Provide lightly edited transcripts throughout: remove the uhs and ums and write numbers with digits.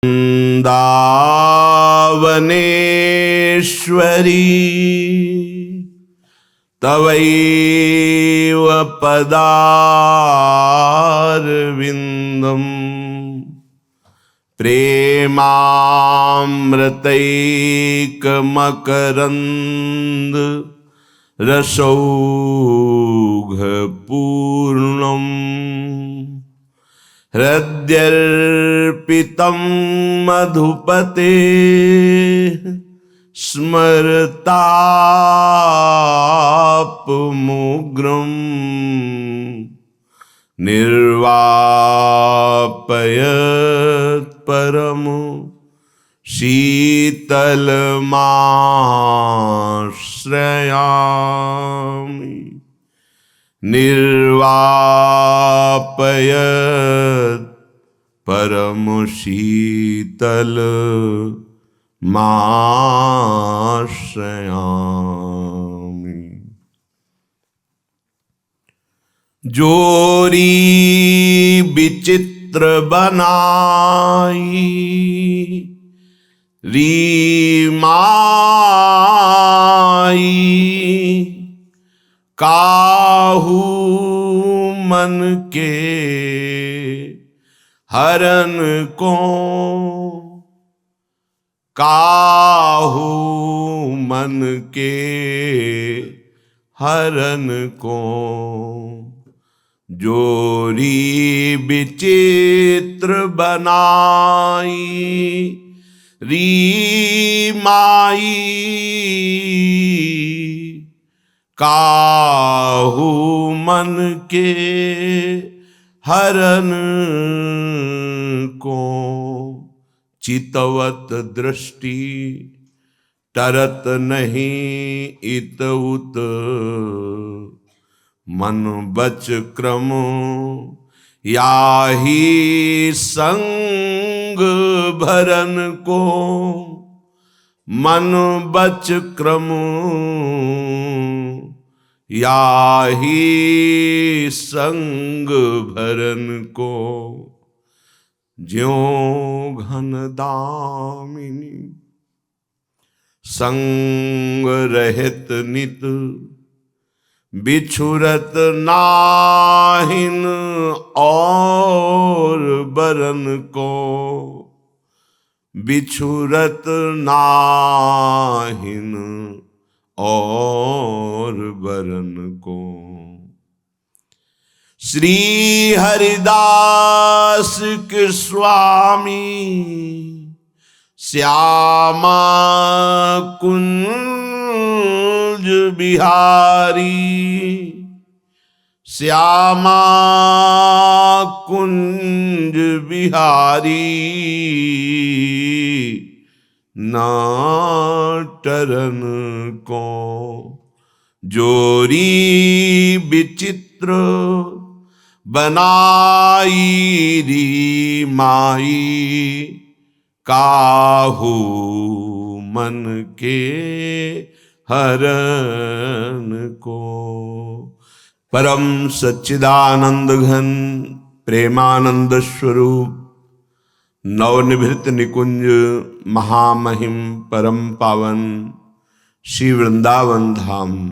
वृन्दावनेश्वरी तवैव पदारविन्दम् प्रेमामृतैकमकरन्द रसौघपूर्णम् हृद्यर्पितं मधुपते स्मरतापमुग्रं निर्वापयत् परम शीतलमाश्रयामि निर्वापयत् परम शीतल माश्रयामि। जोरी विचित्र बनाई रीमाई काहू मन के हरन को काहू मन के हरन को जोरी विचित्र बनाई रीमाई काहू मन के हरन को चितवत दृष्टि तरत नहीं इत उत मन बच क्रम याही संग भरन को मन बच क्रम याही संग भरन को ज्यों घन दामिनी संग रहित नित बिछुरत नाहिन और बरन को बिछुरत नाहिन और बरन को। श्री हरिदास के स्वामी श्यामा कुंज बिहारी श्यामा कुंज बिहारी नाटरन को जोरी विचित्र बनाई री माई काहू मन के हरन को। परम सच्चिदानंद घन प्रेमानंद स्वरूप नवनिभृत निकुंज महामहिम परम पावन श्री वृंदावन धाम,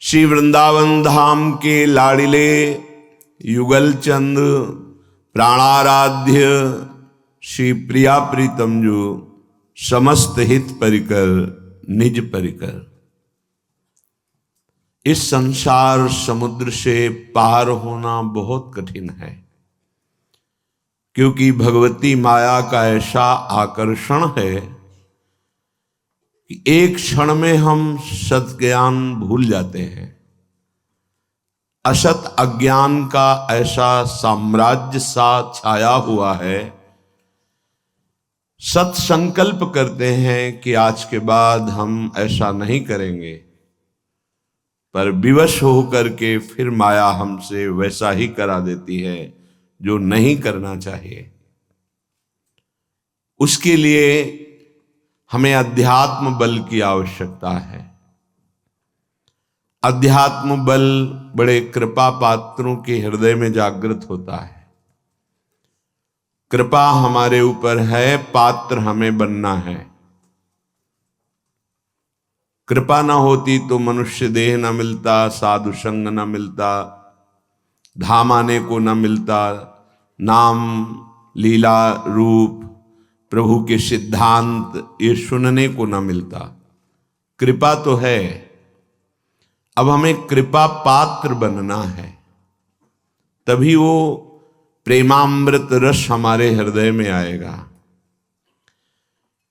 श्री वृंदावन धाम के लाडिले युगल चंद प्राणाराध्य श्री प्रिया प्रीतम जो समस्त हित परिकर निज परिकर इस संसार समुद्र से पार होना बहुत कठिन है, क्योंकि भगवती माया का ऐसा आकर्षण है कि एक क्षण में हम सत ज्ञान भूल जाते हैं। असत अज्ञान का ऐसा साम्राज्य सा छाया हुआ है, सत संकल्प करते हैं कि आज के बाद हम ऐसा नहीं करेंगे, पर विवश होकर के फिर माया हमसे वैसा ही करा देती है जो नहीं करना चाहिए। उसके लिए हमें अध्यात्म बल की आवश्यकता है। अध्यात्म बल बड़े कृपा पात्रों के हृदय में जागृत होता है। कृपा हमारे ऊपर है, पात्र हमें बनना है। कृपा ना होती तो मनुष्य देह न मिलता, साधु संग न मिलता, धाम आने को न मिलता, नाम लीला रूप प्रभु के सिद्धांत ये सुनने को न मिलता। कृपा तो है, अब हमें कृपा पात्र बनना है, तभी वो प्रेमामृत रस हमारे हृदय में आएगा।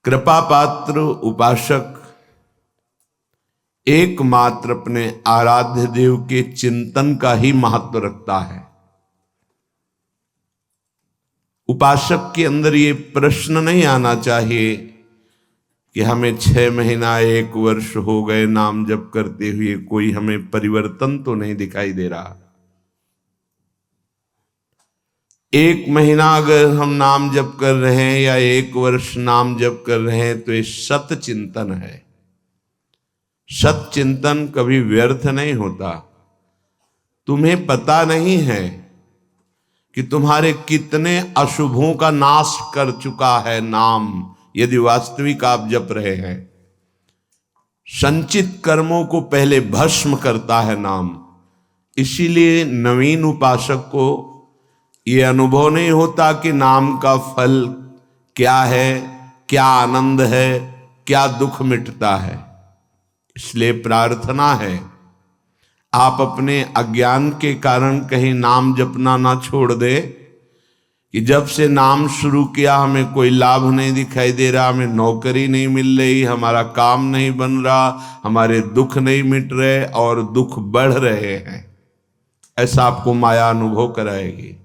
कृपा पात्र उपासक एकमात्र अपने आराध्य देव के चिंतन का ही महत्व रखता है। उपासक के अंदर ये प्रश्न नहीं आना चाहिए कि हमें 6 महीना 1 वर्ष हो गए नाम जप करते हुए, कोई हमें परिवर्तन तो नहीं दिखाई दे रहा। 1 महीना अगर हम नाम जप कर रहे हैं या 1 वर्ष नाम जप कर रहे हैं तो ये सत चिंतन है। सत चिंतन कभी व्यर्थ नहीं होता। तुम्हें पता नहीं है कि तुम्हारे कितने अशुभों का नाश कर चुका है नाम, यदि वास्तविक आप जप रहे हैं। संचित कर्मों को पहले भस्म करता है नाम। इसीलिए नवीन उपासक को यह अनुभव नहीं होता कि नाम का फल क्या है, क्या आनंद है, क्या दुख मिटता है। इसलिए प्रार्थना है आप अपने अज्ञान के कारण कहीं नाम जपना ना छोड़ दे कि जब से नाम शुरू किया हमें कोई लाभ नहीं दिखाई दे रहा, हमें नौकरी नहीं मिल रही, हमारा काम नहीं बन रहा, हमारे दुख नहीं मिट रहे और दुख बढ़ रहे हैं। ऐसा आपको माया अनुभव कराएगी।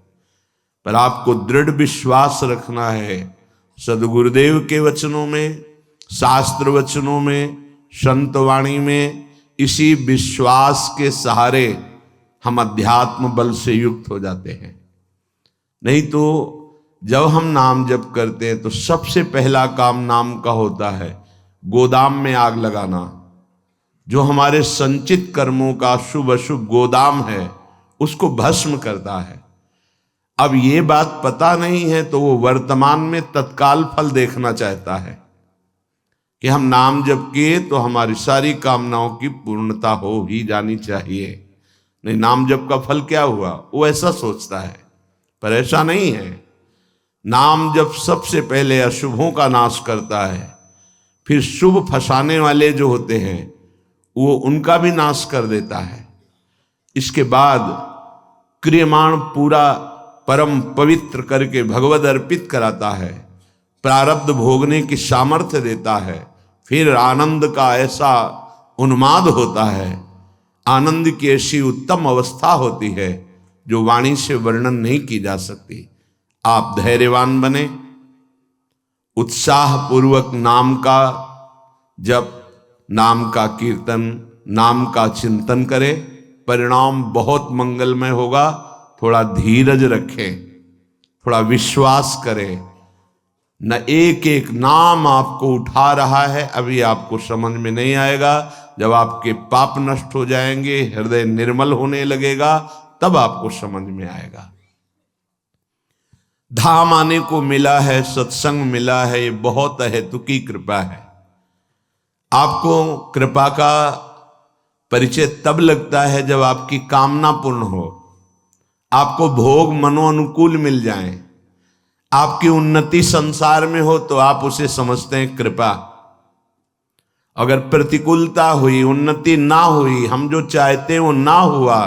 पर आपको दृढ़ विश्वास रखना है सदगुरुदेव के वचनों में, शास्त्र वचनों में, संत वाणी में। इसी विश्वास के सहारे हम अध्यात्म बल से युक्त हो जाते हैं। नहीं तो जब हम नाम जप करते हैं तो सबसे पहला काम नाम का होता है गोदाम में आग लगाना। जो हमारे संचित कर्मों का शुभ अशुभ गोदाम है उसको भस्म करता है। अब ये बात पता नहीं है तो वो वर्तमान में तत्काल फल देखना चाहता है कि हम नाम जप किए तो हमारी सारी कामनाओं की पूर्णता हो ही जानी चाहिए। नहीं, नाम जप का फल क्या हुआ, वो ऐसा सोचता है। पर ऐसा नहीं है। नाम जप सबसे पहले अशुभों का नाश करता है, फिर शुभ फंसाने वाले जो होते हैं वो उनका भी नाश कर देता है। इसके बाद क्रियमाण पूरा परम पवित्र करके भगवद अर्पित कराता है, प्रारब्ध भोगने की सामर्थ्य देता है। फिर आनंद का ऐसा उन्माद होता है, आनंद की ऐसी उत्तम अवस्था होती है जो वाणी से वर्णन नहीं की जा सकती। आप धैर्यवान बने, उत्साह पूर्वक नाम का जप, नाम का कीर्तन, नाम का चिंतन करें, परिणाम बहुत मंगलमय होगा। थोड़ा धीरज रखें, थोड़ा विश्वास करें। न एक एक नाम आपको उठा रहा है, अभी आपको समझ में नहीं आएगा। जब आपके पाप नष्ट हो जाएंगे, हृदय निर्मल होने लगेगा, तब आपको समझ में आएगा। धाम आने को मिला है, सत्संग मिला है, ये बहुत अहेतुकी कृपा है। आपको कृपा का परिचय तब लगता है जब आपकी कामना पूर्ण हो, आपको भोग मनोअनुकूल मिल जाएं, आपकी उन्नति संसार में हो तो आप उसे समझते हैं कृपा। अगर प्रतिकूलता हुई, उन्नति ना हुई, हम जो चाहते हैं वो ना हुआ,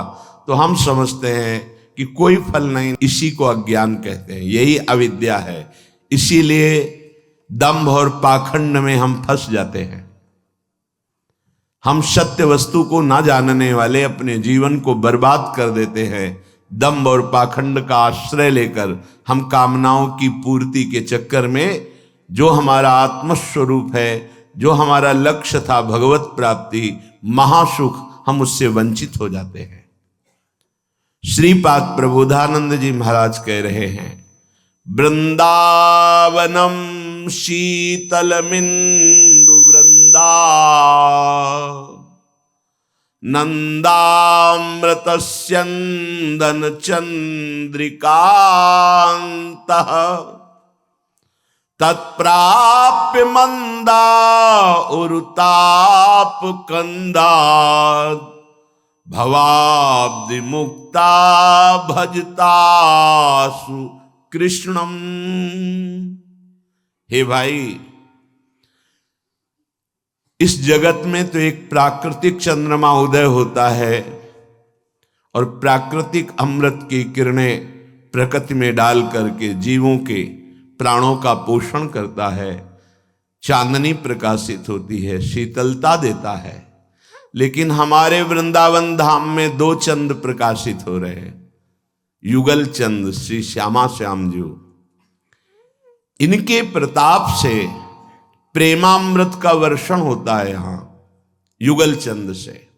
तो हम समझते हैं कि कोई फल नहीं। इसी को अज्ञान कहते हैं, यही अविद्या है। इसीलिए दंभ और पाखंड में हम फंस जाते हैं। हम सत्य वस्तु को ना जानने वाले अपने जीवन को बर्बाद कर देते हैं। दंभ और पाखंड का आश्रय लेकर हम कामनाओं की पूर्ति के चक्कर में जो हमारा आत्मस्वरूप है, जो हमारा लक्ष्य था भगवत प्राप्ति, महासुख, हम उससे वंचित हो जाते हैं। श्रीपाद प्रबोधानंद जी महाराज कह रहे हैं, वृंदावनम शीतलमिंदु वृंदा नंदामृतस्यन्दन चंद्रिकान्तः तत्प्राप्य मंदा उरुताप कंदात भवाब्दि मुक्ता भजतासु कृष्णम। हे भाई, इस जगत में तो एक प्राकृतिक चंद्रमा उदय होता है और प्राकृतिक अमृत की किरणें प्रकृति में डाल करके जीवों के प्राणों का पोषण करता है। चांदनी प्रकाशित होती है, शीतलता देता है। लेकिन हमारे वृंदावन धाम में दो चंद्र प्रकाशित हो रहे हैं, युगल चंद्र श्री श्यामा श्याम जी। इनके प्रताप से प्रेमामृत का वर्षण होता है। यहां युगल चंद्र से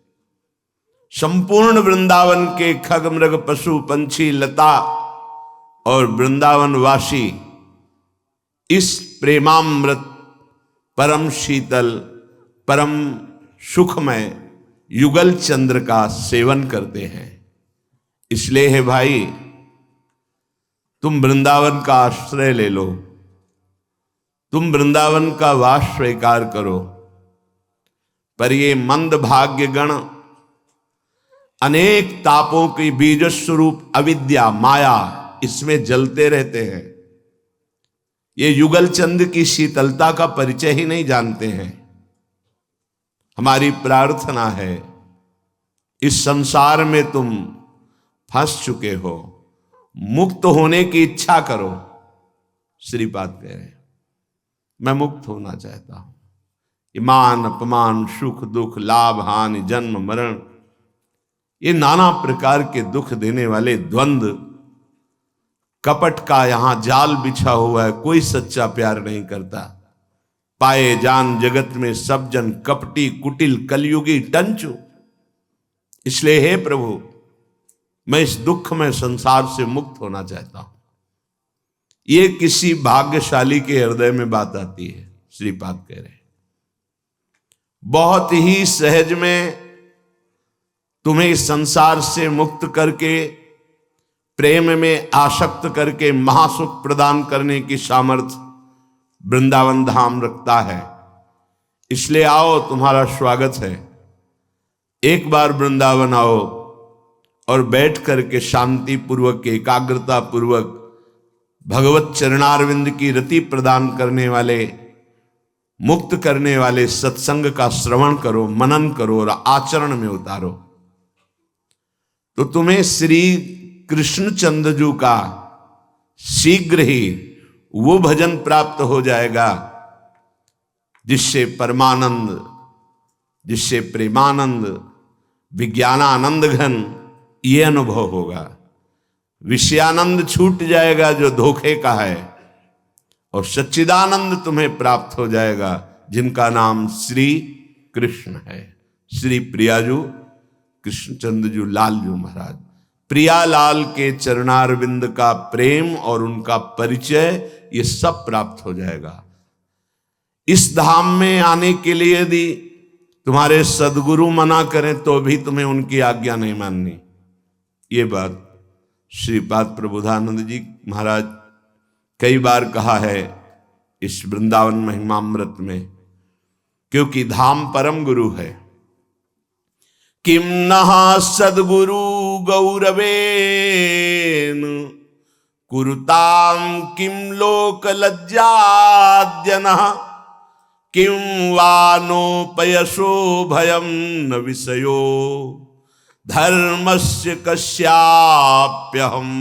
संपूर्ण वृंदावन के खग मृग पशु पंछी लता और वृंदावन वासी इस प्रेमामृत परम शीतल परम सुखमय युगल चंद्र का सेवन करते हैं। इसलिए है भाई, तुम वृंदावन का आश्रय ले लो, तुम वृंदावन का वास स्वीकार करो। पर ये मंद भाग्य गण अनेक तापों की बीज स्वरूप अविद्या माया इसमें जलते रहते हैं। ये युगल चंद्र की शीतलता का परिचय ही नहीं जानते हैं। हमारी प्रार्थना है, इस संसार में तुम फंस चुके हो, मुक्त होने की इच्छा करो। श्रीपाद कह रहे हैं, मैं मुक्त होना चाहता हूं। ईमान अपमान सुख दुख लाभ हानि जन्म मरण, ये नाना प्रकार के दुख देने वाले द्वंद्व कपट का यहां जाल बिछा हुआ है। कोई सच्चा प्यार नहीं करता। पाए जान जगत में सब जन कपटी कुटिल कलयुगी टंचु। इसलिए हे प्रभु, मैं इस दुख में संसार से मुक्त होना चाहता हूं। ये किसी भाग्यशाली के हृदय में बात आती है। श्रीपाद कह रहे हैं, बहुत ही सहज में तुम्हें इस संसार से मुक्त करके प्रेम में आसक्त करके महासुख प्रदान करने की सामर्थ्य वृंदावन धाम रखता है। इसलिए आओ, तुम्हारा स्वागत है। एक बार वृंदावन आओ और बैठ करके शांति पूर्वक एकाग्रता पूर्वक भगवत चरणारविंद की रति प्रदान करने वाले मुक्त करने वाले सत्संग का श्रवण करो, मनन करो और आचरण में उतारो, तो तुम्हें श्री कृष्णचंद्र जी का शीघ्र ही वो भजन प्राप्त हो जाएगा जिससे परमानंद, जिससे प्रेमानंद, विज्ञानानंद घन ये अनुभव होगा। विषयानंद छूट जाएगा जो धोखे का है, और सच्चिदानंद तुम्हें प्राप्त हो जाएगा जिनका नाम श्री कृष्ण है। श्री प्रियाजू कृष्णचंद्र जी लाल जी महाराज, प्रियालाल के चरणारविंद का प्रेम और उनका परिचय ये सब प्राप्त हो जाएगा। इस धाम में आने के लिए यदि तुम्हारे सदगुरु मना करें तो भी तुम्हें उनकी आज्ञा नहीं माननी। ये बात श्रीपाद प्रबोधानंद जी महाराज कई बार कहा है इस वृंदावन महिमामृत में, क्योंकि धाम परम गुरु है। किम नः सद्गुरु गौरवेन कुरुताम किम लोक लज्जाद्यनः किम वानोपयशो भयम न विषयो धर्मस्य कस्याप्यहम्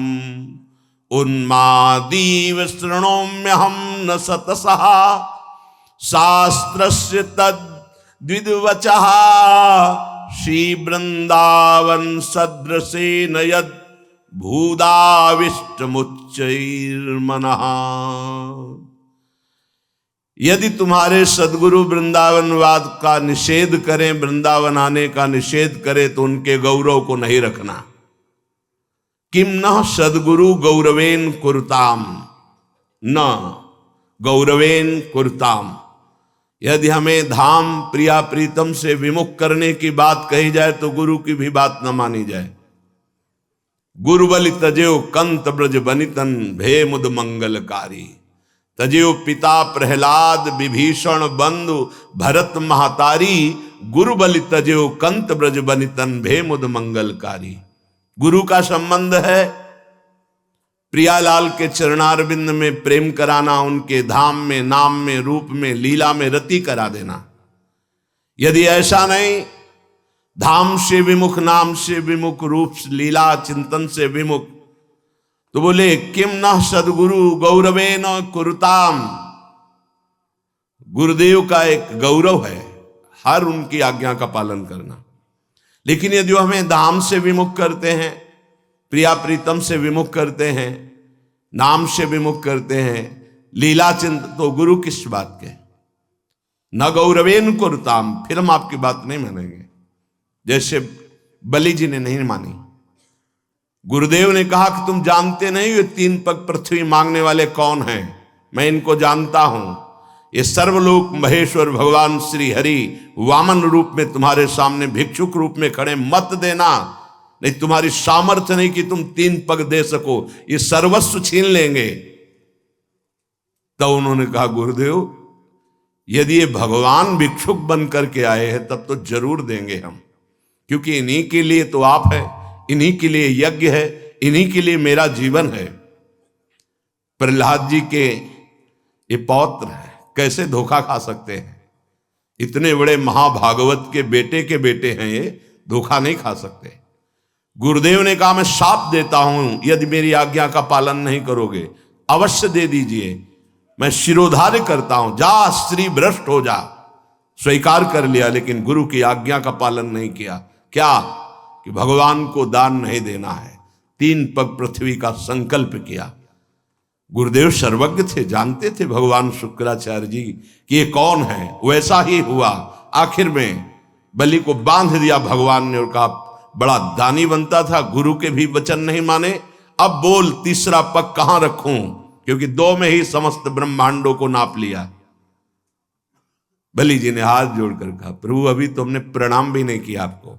उन्मादीव शृणोम्यहम् न सतसः शास्त्रस्य तद्विद्वचः श्री वृंदावन सदृशेन यद भूदाविष्टमुच्चैर्मनः। यदि तुम्हारे सदगुरु वृंदावनवाद का निषेध करें, वृंदावन आने का निषेध करें, तो उनके गौरव को नहीं रखना। किम न सदगुरु गौरवेन कुरुताम, न गौरवेन कुरुताम। यदि हमें धाम प्रिया प्रीतम से विमुख करने की बात कही जाए तो गुरु की भी बात न मानी जाए। गुरु बलि तजेओ कंत ब्रज बनितन भे मुद मंगलकारी। तजेओ पिता प्रहलाद विभीषण बंधु भरत महातारी। गुरु बलि तजेओ कंत ब्रज बनितन भे मुद मंगलकारी। गुरु का संबंध है प्रियालाल के चरणारविंद में प्रेम कराना, उनके धाम में, नाम में, रूप में, लीला में रति करा देना। यदि ऐसा नहीं, धाम से विमुख, नाम से विमुख, रूप लीला चिंतन से विमुख, तो बोले किम न सदगुरु गौरवे न कुरुताम। गुरुदेव का एक गौरव है हर उनकी आज्ञा का पालन करना। लेकिन यदि हमें धाम से विमुख करते हैं, प्रिया प्रीतम से विमुख करते हैं, नाम से विमुख करते हैं, लीला चिंत, तो गुरु किस बात के? न गौरवेन कुरुताम, फिर हम आपकी बात नहीं मानेंगे। जैसे बलि जी ने नहीं मानी। गुरुदेव ने कहा कि तुम जानते नहीं ये 3 पग पृथ्वी मांगने वाले कौन हैं, मैं इनको जानता हूं। ये सर्वलोक महेश्वर भगवान श्री हरि वामन रूप में तुम्हारे सामने भिक्षुक रूप में खड़े, मत देना, नहीं तुम्हारी सामर्थ्य नहीं कि तुम 3 पग दे सको, ये सर्वस्व छीन लेंगे। तो उन्होंने कहा गुरुदेव यदि ये भगवान भिक्षुक बन करके आए हैं तब तो जरूर देंगे हम, क्योंकि इन्हीं के लिए तो आप है, इन्हीं के लिए यज्ञ है, इन्हीं के लिए मेरा जीवन है। प्रहलाद जी के ये पौत्र है, कैसे धोखा खा सकते हैं? इतने बड़े महाभागवत के बेटे हैं, ये धोखा नहीं खा सकते। गुरुदेव ने कहा मैं शाप देता हूं, यदि मेरी आज्ञा का पालन नहीं करोगे अवश्य दे दीजिए, मैं शिरोधार्य करता हूं, जा स्त्री भ्रष्ट हो जा। स्वीकार कर लिया, लेकिन गुरु की आज्ञा का पालन नहीं किया। क्या कि भगवान को दान नहीं देना है, 3 पग पृथ्वी का संकल्प किया। गुरुदेव सर्वज्ञ थे, जानते थे भगवान शुक्राचार्य जी कि ये कौन है। वैसा ही हुआ। आखिर में बलि को बांध दिया भगवान ने और कहा बड़ा दानी बनता था, गुरु के भी वचन नहीं माने, अब बोल 3रा पग कहां रखूं, क्योंकि 2 में ही समस्त ब्रह्मांडों को नाप लिया। बलि जी ने हाथ जोड़कर कहा प्रभु अभी तो हमने प्रणाम भी नहीं किया आपको,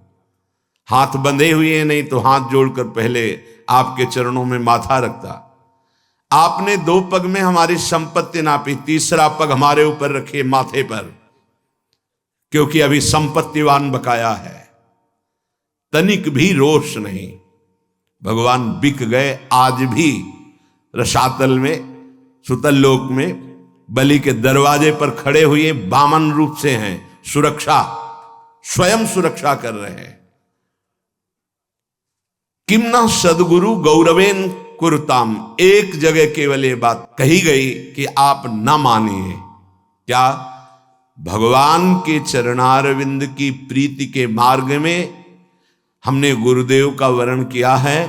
हाथ बंधे हुए नहीं तो हाथ जोड़कर पहले आपके चरणों में माथा रखता। आपने 2 पग में हमारी संपत्ति नापी, 3रा पग हमारे ऊपर रखे माथे पर, क्योंकि अभी संपत्तिवान बकाया है। तनिक भी रोष नहीं, भगवान बिक गए। आज भी रसातल में, सुतल लोक में बलि के दरवाजे पर खड़े हुए वामन रूप से हैं, सुरक्षा, स्वयं सुरक्षा कर रहे हैं। किम न सदगुरु गौरवेन कुरुताम, एक जगह केवल ये बात कही गई कि आप न मानिए। क्या? भगवान के चरणारविंद की प्रीति के मार्ग में हमने गुरुदेव का वर्ण किया है।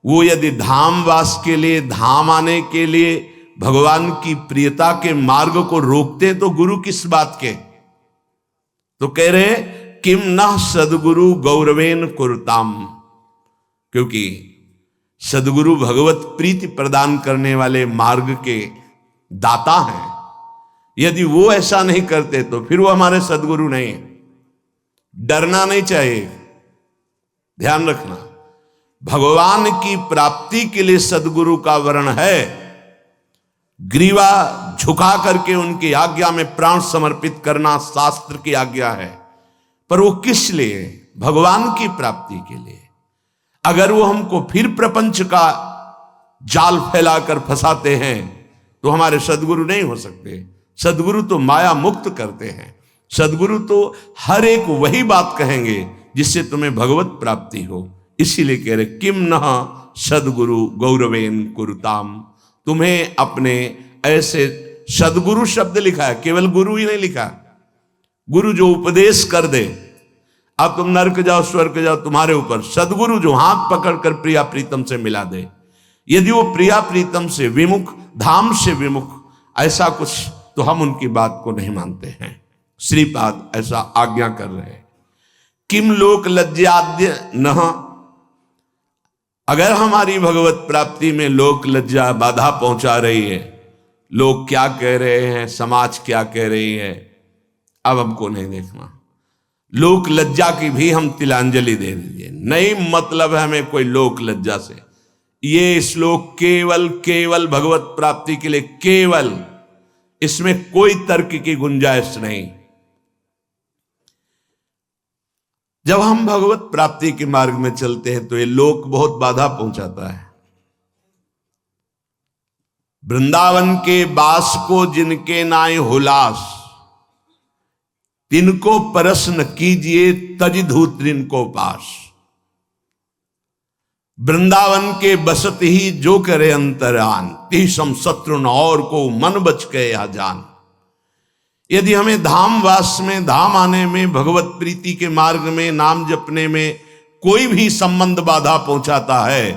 वो यदि धामवास के लिए, धाम आने के लिए भगवान की प्रियता के मार्ग को रोकते तो गुरु किस बात के? तो कह रहे किम न सदगुरु गौरवेन कुरुताम, क्योंकि सदगुरु भगवत प्रीति प्रदान करने वाले मार्ग के दाता हैं। यदि वो ऐसा नहीं करते तो फिर वो हमारे सदगुरु नहीं। डरना नहीं चाहिए, ध्यान रखना। भगवान की प्राप्ति के लिए सदगुरु का वर्ण है, ग्रीवा झुका करके उनकी आज्ञा में प्राण समर्पित करना शास्त्र की आज्ञा है। पर वो किस लिए? भगवान की प्राप्ति के लिए। अगर वो हमको फिर प्रपंच का जाल फैलाकर फंसाते हैं तो हमारे सदगुरु नहीं हो सकते। सदगुरु तो माया मुक्त करते हैं। सदगुरु तो हर एक वही बात कहेंगे जिससे तुम्हें भगवत प्राप्ति हो। इसीलिए कह रहे किम न सदगुरु गौरवेन कुरुताम, तुम्हें अपने ऐसे सदगुरु शब्द लिखा है, केवल गुरु ही नहीं लिखा। गुरु जो उपदेश कर दे, अब तुम नरक जाओ स्वर्ग जाओ तुम्हारे ऊपर। सदगुरु जो हाथ पकड़कर प्रिया प्रीतम से मिला दे, यदि वो प्रिया प्रीतम से विमुख, धाम से विमुख, ऐसा कुछ, तो हम उनकी बात को नहीं मानते हैं। श्रीपाद ऐसा आज्ञा कर रहे हैं। किम लोक लज्जाद्य न, अगर हमारी भगवत प्राप्ति में लोक लज्जा बाधा पहुंचा रही है, लोग क्या कह रहे हैं, समाज क्या कह रही है, अब हमको नहीं देखना। लोक लज्जा की भी हम तिलांजलि दे दीजिए, नहीं मतलब है हमें कोई लोक लज्जा से। ये श्लोक केवल केवल भगवत प्राप्ति के लिए, केवल, इसमें कोई तर्क की गुंजाइश नहीं। जब हम भगवत प्राप्ति के मार्ग में चलते हैं तो ये लोक बहुत बाधा पहुंचाता है। वृंदावन के बास को जिनके नाय हुलास, तिनको परस न कीजिए तज धूत को पास। वृंदावन के बसत ही जो करे अंतरान, तीसम शत्रु न और को मन बच गए या जान। यदि हमें धाम वास में, धाम आने में, भगवत प्रीति के मार्ग में, नाम जपने में कोई भी संबंध बाधा पहुंचाता है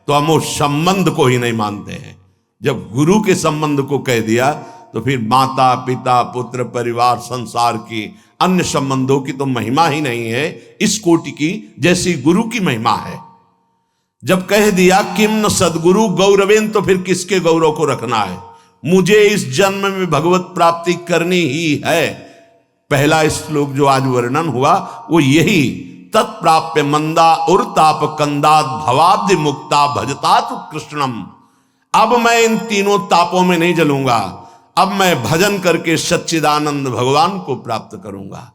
तो हम उस संबंध को ही नहीं मानते हैं। जब गुरु के संबंध को कह दिया तो फिर माता पिता पुत्र परिवार संसार की अन्य संबंधों की तो महिमा ही नहीं है इस कोटि की जैसी गुरु की महिमा है। जब कह दिया किम न सदगुरु गौरवेन, तो फिर किसके गौरव को रखना है। मुझे इस जन्म में भगवत प्राप्ति करनी ही है। पहला श्लोक जो आज वर्णन हुआ वो यही, तत्प्राप्य मंदा उर्ताप कंदात भवाब्धि मुक्ता भजतात कृष्णम। अब मैं इन तीनों तापों में नहीं जलूंगा, अब मैं भजन करके सच्चिदानंद भगवान को प्राप्त करूंगा,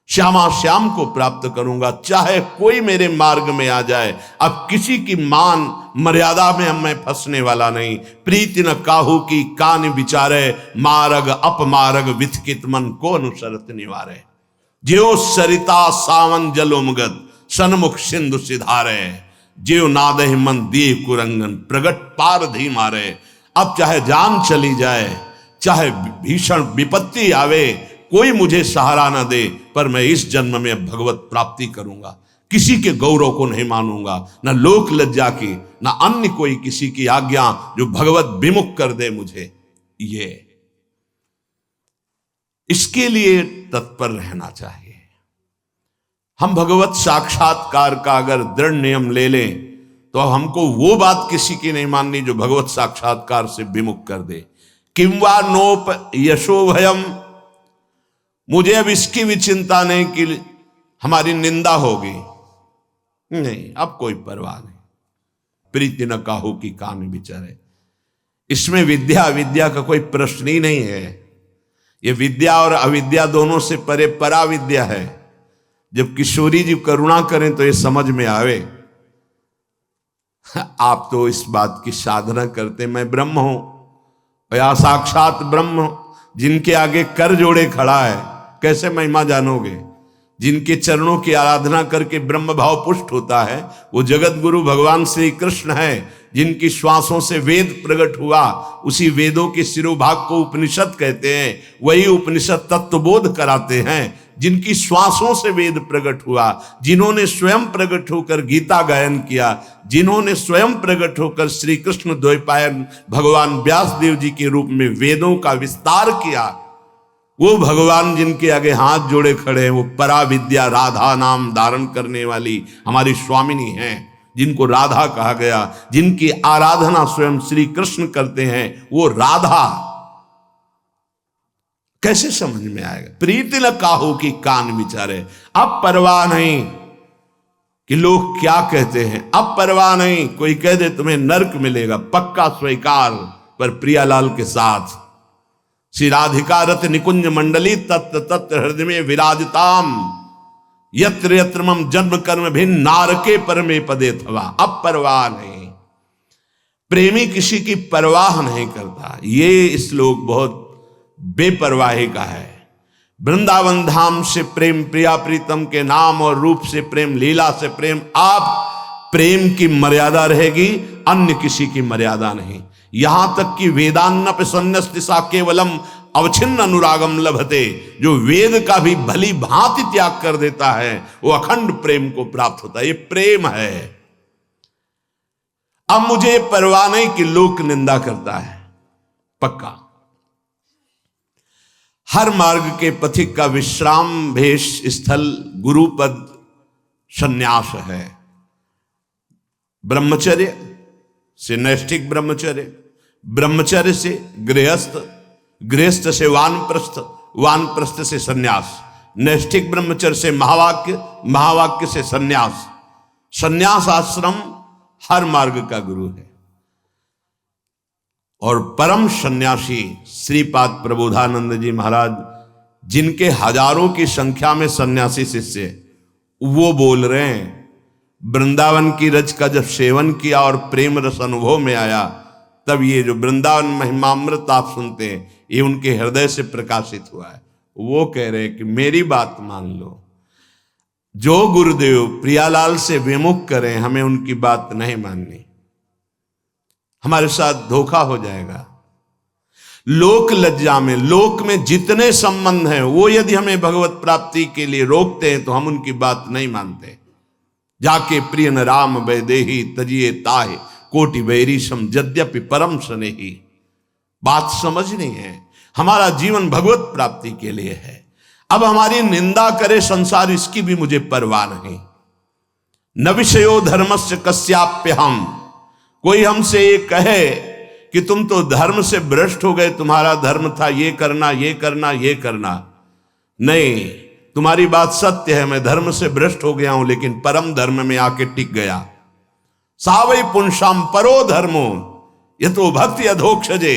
श्यामा श्याम को प्राप्त करूंगा, चाहे कोई मेरे मार्ग में आ जाए। अब किसी की मान मर्यादा में अब मैं फंसने वाला नहीं। प्रीति न काहू की कान विचारे, मार्ग अपमार्ग विथकित मन को अनुसरत निवारे। ज्यो सरिता सावन जलोमगत सन्मुख सिंधु सिधारे, ज्यो नादहि मन दिए कुरंगन प्रगट पार धी मारे। अब चाहे जान चली जाए, चाहे भीषण विपत्ति आवे, कोई मुझे सहारा न दे, पर मैं इस जन्म में भगवत प्राप्ति करूंगा। किसी के गौरव को नहीं मानूंगा, न लोक लज्जा की, न अन्य कोई किसी की आज्ञा जो भगवत विमुख कर दे मुझे। ये इसके लिए तत्पर रहना चाहिए। हम भगवत साक्षात्कार का अगर दृढ़ नियम ले लें तो हमको वो बात किसी की नहीं माननी जो भगवत साक्षात्कार से विमुख कर दे। किंवा नोप यशो भयम, मुझे अब इसकी भी चिंता नहीं कि हमारी निंदा होगी, नहीं, अब कोई परवाह नहीं। प्रीति न काहू की कान विचारे, इसमें विद्या विद्या का कोई प्रश्न ही नहीं है। ये विद्या और अविद्या दोनों से परे परा विद्या है। जब किशोरी जी करुणा करें तो ये समझ में आवे। आप तो इस बात की साधना करते मैं ब्रह्म हूं, या साक्षात ब्रह्म जिनके आगे कर जोड़े खड़ा है, कैसे महिमा जानोगे। जिनके चरणों की आराधना करके ब्रह्म भाव पुष्ट होता है वो जगत गुरु भगवान श्री कृष्ण है। जिनकी श्वासों से वेद प्रकट हुआ, उसी वेदों के शिरोभाग को उपनिषद कहते हैं, वही उपनिषद तत्वबोध कराते हैं। जिनकी श्वासों से वेद प्रकट हुआ, जिन्होंने स्वयं प्रकट होकर गीता गायन किया, जिन्होंने स्वयं प्रकट होकर श्री कृष्ण द्वैपायन भगवान व्यास देव जी के रूप में वेदों का विस्तार किया, वो भगवान जिनके आगे हाथ जोड़े खड़े हैं, वो पराविद्या राधा नाम धारण करने वाली हमारी स्वामिनी हैं, जिनको राधा कहा गया। जिनकी आराधना स्वयं श्री कृष्ण करते हैं, वो राधा। कैसे समझ में आएगा। प्रीति न काहू की कान विचारे, अब परवाह नहीं कि लोग क्या कहते हैं, अब परवाह नहीं कोई कह दे तुम्हें नरक मिलेगा, पक्का स्वीकार। पर प्रियालाल के साथ श्री राधिका रथ निकुंज मंडली तत्र तत्र हृदय में विराजताम, यत्र यत्र मम जन्म कर्म भिन्न नारके परमे पदे थवा। अब परवाह नहीं, प्रेमी किसी की परवाह नहीं करता। ये श्लोक बहुत बेपरवाही का है। वृंदावन धाम से प्रेम, प्रिया प्रीतम के नाम और रूप से प्रेम, लीला से प्रेम, आप प्रेम की मर्यादा रहेगी, अन्य किसी की मर्यादा नहीं। यहां तक कि वेदान्नप सन्न्यस्तिसा केवलम अवच्छिन्न अनुरागम लभते, जो वेद का भी भली भांति त्याग कर देता है वो अखंड प्रेम को प्राप्त होता है। ये प्रेम है। अब मुझे परवाह नहीं कि लोक निंदा करता है, पक्का। हर मार्ग के पथिक का विश्राम भेष स्थल गुरुपद संन्यास है। ब्रह्मचर्य से नैष्ठिक ब्रह्मचर्य, ब्रह्मचर्य से गृहस्थ, गृहस्थ से वानप्रस्थ, वानप्रस्थ से सन्यास, नैष्ठिक ब्रह्मचर्य से महावाक्य, महावाक्य से सन्यास। सन्यास आश्रम हर मार्ग का गुरु है। और परम सन्यासी श्रीपाद प्रबोधानंद जी महाराज, जिनके हजारों की संख्या में सन्यासी शिष्य, वो बोल रहे हैं वृंदावन की रज का जब सेवन किया और प्रेम रस अनुभव में आया, तब ये जो वृंदावन महिमामृत आप सुनते हैं, ये उनके हृदय से प्रकाशित हुआ है। वो कह रहे हैं कि मेरी बात मान लो, जो गुरुदेव प्रियालाल से विमुख करें, हमें उनकी बात नहीं माननी, हमारे साथ धोखा हो जाएगा। लोक लज्जा में, लोक में जितने संबंध हैं, वो यदि हमें भगवत प्राप्ति के लिए रोकते हैं तो हम उनकी बात नहीं मानते। जाके प्रिय न राम वैदेही तजिए ताहे कोटि वैरी सम यद्यपि परम स्नेही। बात समझनी है, हमारा जीवन भगवत प्राप्ति के लिए है। अब हमारी निंदा करे संसार, इसकी भी मुझे परवाह नहीं। न विषयो धर्मस्य कस्याप्य हम, कोई हमसे ये कहे कि तुम तो धर्म से भ्रष्ट हो गए, तुम्हारा धर्म था ये करना ये करना ये करना, नहीं, तुम्हारी बात सत्य है, मैं धर्म से भ्रष्ट हो गया हूं, लेकिन परम धर्म में आके टिक गया। सावई पुंसाम परो धर्मो ये तो भक्ति अधोक्षजे,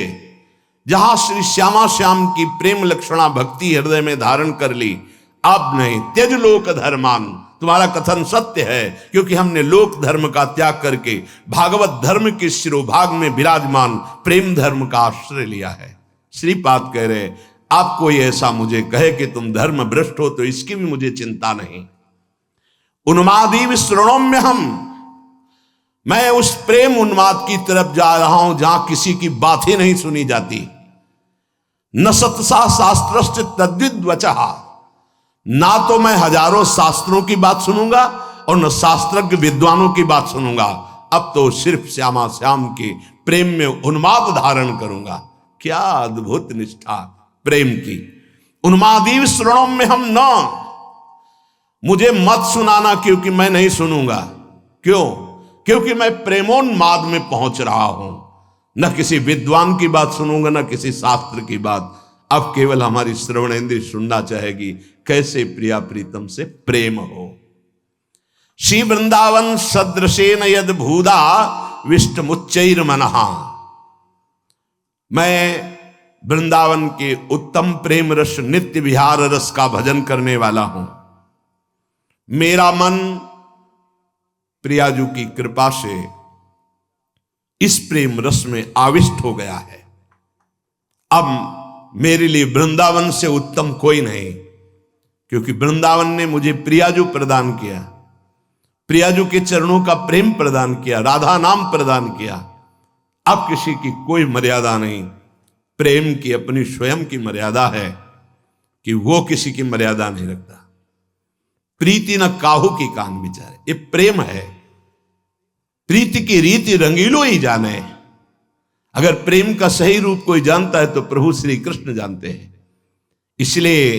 जहां श्री श्यामा श्याम की प्रेम लक्षणा भक्ति हृदय में धारण कर ली, अब नहीं, त्यज लोक धर्मान, तुम्हारा कथन सत्य है, क्योंकि हमने लोक धर्म का त्याग करके भागवत धर्म के शिरोभाग में विराजमान प्रेम धर्म का आश्रय लिया है। श्रीपाद कह रहे, आप कोई ऐसा मुझे कहे कि तुम धर्म भ्रष्ट हो तो इसकी भी मुझे चिंता नहीं। उन्मादी श्रणोम्य हम, मैं उस प्रेम उन्माद की तरफ जा रहा हूं जहां किसी की बात ही नहीं सुनी जाती। न सतसा शास्त्रश्च तद्विद वचहा, ना तो मैं हजारों शास्त्रों की बात सुनूंगा और न शास्त्रज्ञ विद्वानों की बात सुनूंगा, अब तो सिर्फ श्यामा श्याम के प्रेम में उन्माद धारण करूंगा। क्या अद्भुत निष्ठा प्रेम की। उन्मादीव श्रणों में हम न, मुझे मत सुनाना क्योंकि मैं नहीं सुनूंगा। क्यों? क्योंकि मैं प्रेमोन्माद में पहुंच रहा हूं। न किसी विद्वान की बात सुनूंगा, न किसी शास्त्र की बात। अब केवल हमारी श्रवण इंद्रिय सुनना चाहेगी, कैसे प्रिया प्रीतम से प्रेम हो। श्री वृंदावन सदृशेन यद भूदा विष्टमुच्चैर मनहा, मैं वृंदावन के उत्तम प्रेम रस नित्य विहार रस का भजन करने वाला हूं। मेरा मन प्रियाजू की कृपा से इस प्रेम रस में आविष्ट हो गया है। अब मेरे लिए वृंदावन से उत्तम कोई नहीं, क्योंकि वृंदावन ने मुझे प्रियाजू प्रदान किया, प्रियाजू के चरणों का प्रेम प्रदान किया, राधा नाम प्रदान किया। अब किसी की कोई मर्यादा नहीं। प्रेम की अपनी स्वयं की मर्यादा है कि वो किसी की मर्यादा नहीं रखता। प्रीति न काहू की कान बिचारे, ये प्रेम है। प्रीति की रीति रंगीलो ही जाने। अगर प्रेम का सही रूप कोई जानता है तो प्रभु श्री कृष्ण जानते हैं। इसलिए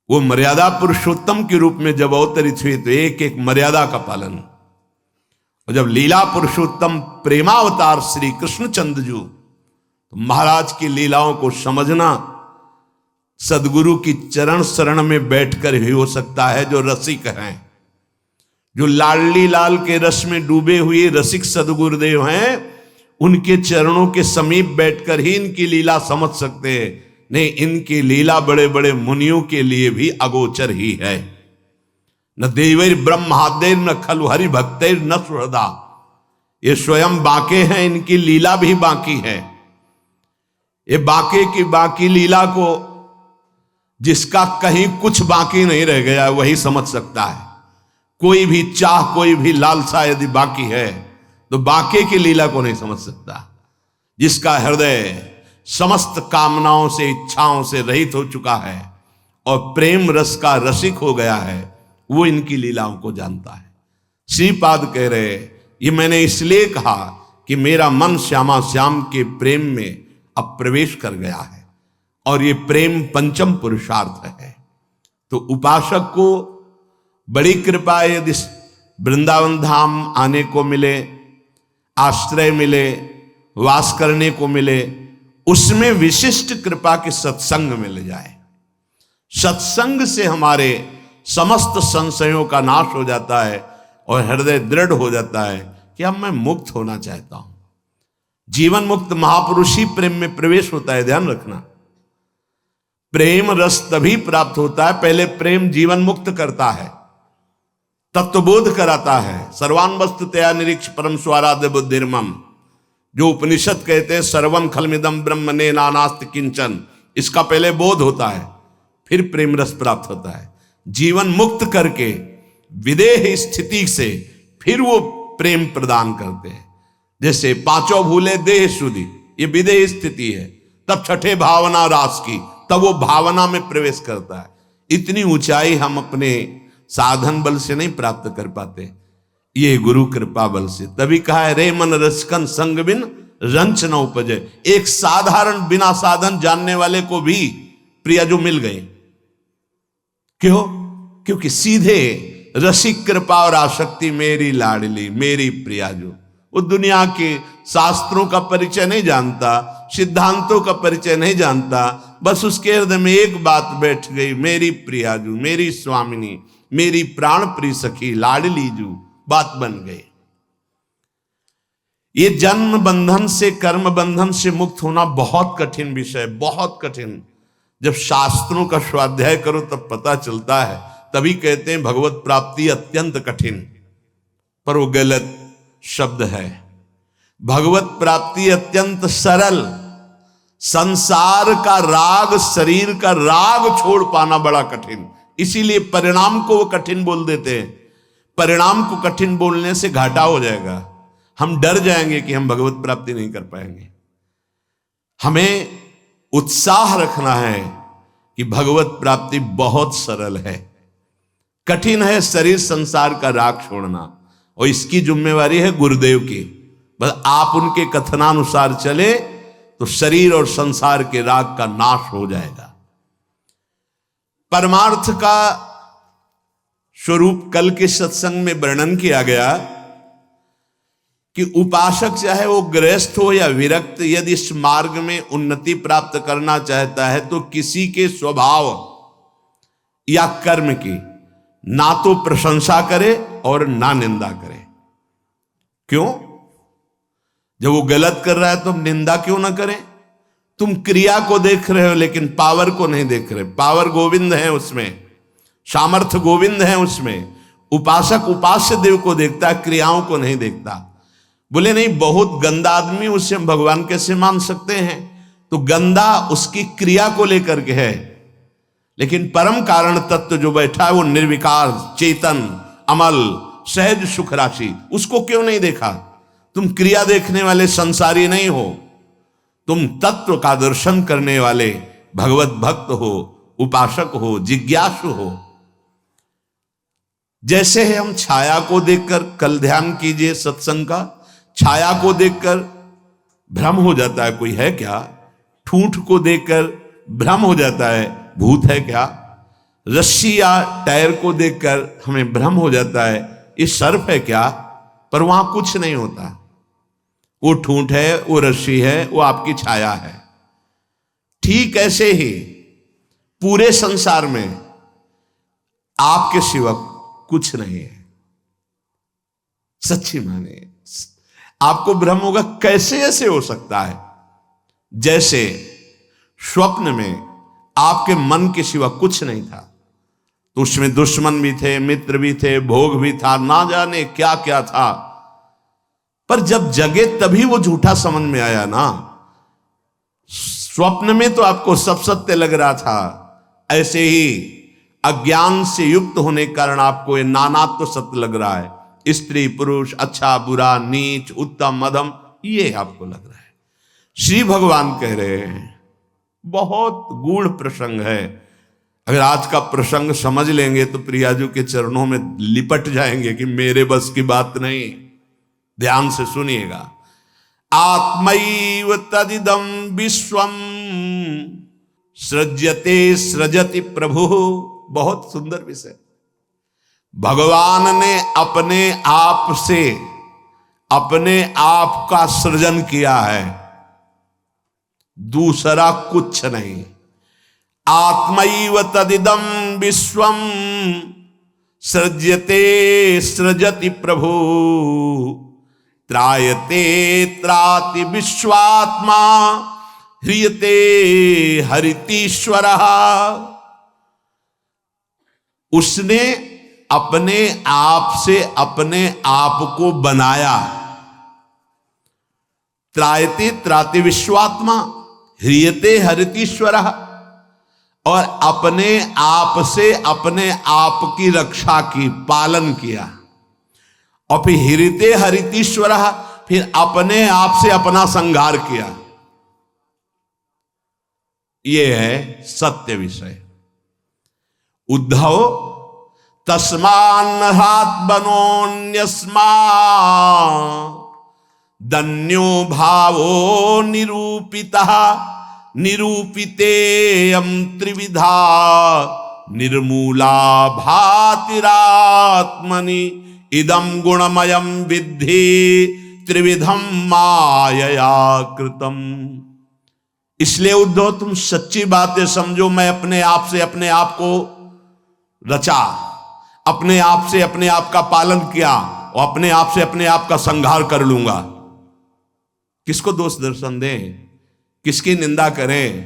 वो मर्यादा पुरुषोत्तम के रूप में जब अवतरित हुए तो एक एक मर्यादा का पालन। और जब लीला पुरुषोत्तम प्रेमावतार श्री कृष्णचंद्र जी, तो महाराज की लीलाओं को समझना सदगुरु की चरण शरण में बैठकर ही हो सकता है। जो रसिक हैं, जो लाडली लाल के रस में डूबे हुए रसिक सदगुरुदेव हैं, उनके चरणों के समीप बैठकर ही इनकी लीला समझ सकते हैं। नहीं, इनकी लीला बड़े बड़े मुनियों के लिए भी अगोचर ही है। न देवैर ब्रह्मादेर न खलु हरि भक्तैर न सुहृदा, ये स्वयं बाके हैं, इनकी लीला भी बाकी है। ये बाके की बाकी लीला को जिसका कहीं कुछ बाकी नहीं रह गया वही समझ सकता है। कोई भी चाह, कोई भी लालसा यदि बाकी है तो बाके की लीला को नहीं समझ सकता। जिसका हृदय समस्त कामनाओं से, इच्छाओं से रहित हो चुका है और प्रेम रस का रसिक हो गया है, वो इनकी लीलाओं को जानता है। श्रीपाद कह रहे, ये मैंने इसलिए कहा कि मेरा मन श्यामा श्याम के प्रेम में अब प्रवेश कर गया है और ये प्रेम पंचम पुरुषार्थ है। तो उपासक को बड़ी कृपा है यदि वृंदावन धाम आने को मिले, आश्रय मिले, वास करने को मिले। उसमें विशिष्ट कृपा के सत्संग मिल जाए। सत्संग से हमारे समस्त संशयों का नाश हो जाता है और हृदय दृढ़ हो जाता है कि अब मैं मुक्त होना चाहता हूं। जीवन मुक्त महापुरुष ही प्रेम में प्रवेश होता है, ध्यान रखना। प्रेम रस तभी प्राप्त होता है, पहले प्रेम जीवन मुक्त करता है, तत्वबोध कराता है। सर्वान वस्तुतया निरीक्ष परम स्वाराध्य बुद्धिर्मम, जो उपनिषद कहते हैं सर्वम खलमिदम ब्रह्म ने नानास्ति किंचन, इसका पहले बोध होता है, फिर प्रेम रस प्राप्त होता है। जीवन मुक्त करके विदेह स्थिति से फिर वो प्रेम प्रदान करते हैं। जैसे पांचों भूले देह शुद्धि, ये विदेह स्थिति है, तब छठे भावना रास की, तब वो भावना में प्रवेश करता है। इतनी ऊंचाई हम अपने साधन बल से नहीं प्राप्त कर पाते, ये गुरु कृपा बल से। तभी कहा है रे मन रसकन संग बिन रंच न उपजे। एक साधारण बिना साधन जानने वाले को भी प्रियाजू मिल गए। क्यों? क्योंकि सीधे रसिक कृपा और आसक्ति मेरी लाडली मेरी प्रियाजू। वो दुनिया के शास्त्रों का परिचय नहीं जानता, सिद्धांतों का परिचय नहीं जानता, बस उसके हृदय में एक बात बैठ गई, मेरी प्रियाजू, मेरी स्वामिनी, मेरी प्राण प्रिय सखी लाडली जू, बात बन गई। ये जन्म बंधन से कर्म बंधन से मुक्त होना बहुत कठिन विषय, बहुत कठिन। जब शास्त्रों का स्वाध्याय करो तब पता चलता है। तभी कहते हैं भगवत प्राप्ति अत्यंत कठिन, पर वो गलत शब्द है। भगवत प्राप्ति अत्यंत सरल। संसार का राग, शरीर का राग छोड़ पाना बड़ा कठिन, इसीलिए परिणाम को वो कठिन बोल देते हैं। परिणाम को कठिन बोलने से घाटा हो जाएगा, हम डर जाएंगे कि हम भगवत प्राप्ति नहीं कर पाएंगे। हमें उत्साह रखना है कि भगवत प्राप्ति बहुत सरल है। कठिन है शरीर संसार का राग छोड़ना, और इसकी जिम्मेवारी है गुरुदेव की। बस आप उनके कथनानुसार चले तो शरीर और संसार के राग का नाश हो जाएगा। परमार्थ का स्वरूप कल के सत्संग में वर्णन किया गया कि उपासक चाहे वो गृहस्थ हो या विरक्त, यदि इस मार्ग में उन्नति प्राप्त करना चाहता है तो किसी के स्वभाव या कर्म की ना तो प्रशंसा करे और ना निंदा करे। क्यों? जब वो गलत कर रहा है तो निंदा क्यों ना करें? तुम क्रिया को देख रहे हो लेकिन पावर को नहीं देख रहे। पावर गोविंद है उसमें, सामर्थ्य गोविंद है उसमें। उपासक उपास्य देव को देखता है, क्रियाओं को नहीं देखता। बोले नहीं, बहुत गंदा आदमी, उससे हम भगवान कैसे मान सकते हैं? तो गंदा उसकी क्रिया को लेकर के है, लेकिन परम कारण तत्व जो बैठा है वो निर्विकार, चेतन, अमल, सहज सुख राशि, उसको क्यों नहीं देखा? तुम क्रिया देखने वाले संसारी नहीं हो, तुम तत्व का दर्शन करने वाले भगवत भक्त हो, उपासक हो, जिज्ञासु हो। जैसे है हम छाया को देखकर, कल ध्यान कीजिए सत्संग का, छाया को देखकर भ्रम हो जाता है कोई है क्या, ठूंठ को देखकर भ्रम हो जाता है भूत है क्या, रस्सी या टायर को देखकर हमें भ्रम हो जाता है ये सर्प है क्या, पर वहां कुछ नहीं होता। वो ठूंठ है, वो रस्सी है, वो आपकी छाया है। ठीक ऐसे ही पूरे संसार में आपके सिवा कुछ नहीं है। सच्ची माने आपको भ्रम होगा, कैसे ऐसे हो सकता है? जैसे स्वप्न में आपके मन के सिवा कुछ नहीं था, तो उसमें दुश्मन भी थे, मित्र भी थे, भोग भी था, ना जाने क्या क्या था, पर जब जगे तभी वो झूठा समझ में आया ना। स्वप्न में तो आपको सब सत्य लग रहा था, ऐसे ही अज्ञान से युक्त होने के कारण आपको ये नानात्व सत्य लग रहा है। स्त्री पुरुष, अच्छा बुरा, नीच उत्तम मध्यम, ये आपको लग रहा है। श्री भगवान कह रहे हैं बहुत गूढ़ प्रसंग है। अगर आज का प्रसंग समझ लेंगे तो प्रियाजू के चरणों में लिपट जाएंगे कि मेरे बस की बात नहीं। ध्यान से सुनिएगा। आत्मैव तदिदं विश्वम सृज्यते सृजति प्रभु। बहुत सुंदर विषय। भगवान ने अपने आप से अपने आप का सृजन किया है। दूसरा कुछ नहीं। आत्मैव तदिदं विश्वम सृज्यते सृजति प्रभु, त्रायते त्राति विश्वात्मा, ह्रियते हरितीश्वरः। उसने अपने आप से अपने आप को बनाया। त्रायते त्राति विश्वात्मा, ह्रियते हरितीश्वरः, और अपने आप से अपने आप की रक्षा की, पालन किया। और फिर ह्रियते हरितीश्वरः, फिर अपने आप से अपना संहार किया। यह है सत्य विषय। उद्धव तस्मान्नहात् बनोन्यस्मा, दन्यो भावो निरूपितः, निरूपितेयं त्रिविधा, निर्मूला भातिरात्मनि, इदं गुणमयं विद्धि त्रिविधं मायया कृतम। इसलिए उद्धव तुम सच्ची बातें समझो। मैं अपने आप से अपने आप को रचा, अपने आप से अपने आप का पालन किया, और अपने आप से अपने आप का संहार कर लूंगा। किसको दोष दर्शन दें, किसकी निंदा करें,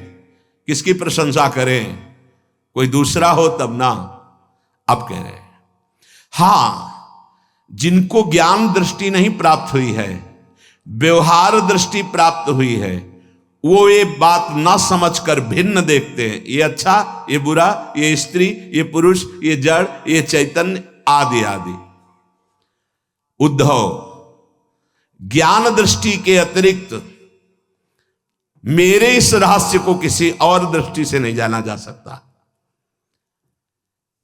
किसकी प्रशंसा करें? कोई दूसरा हो तब ना। अब कह रहे हैं हां, जिनको ज्ञान दृष्टि नहीं प्राप्त हुई है, व्यवहार दृष्टि प्राप्त हुई है, वो ये बात ना समझकर भिन्न देखते हैं। ये अच्छा, ये बुरा, ये स्त्री, ये पुरुष, ये जड़, ये चैतन्य, आदि आदि। उद्धव, ज्ञान दृष्टि के अतिरिक्त मेरे इस रहस्य को किसी और दृष्टि से नहीं जाना जा सकता।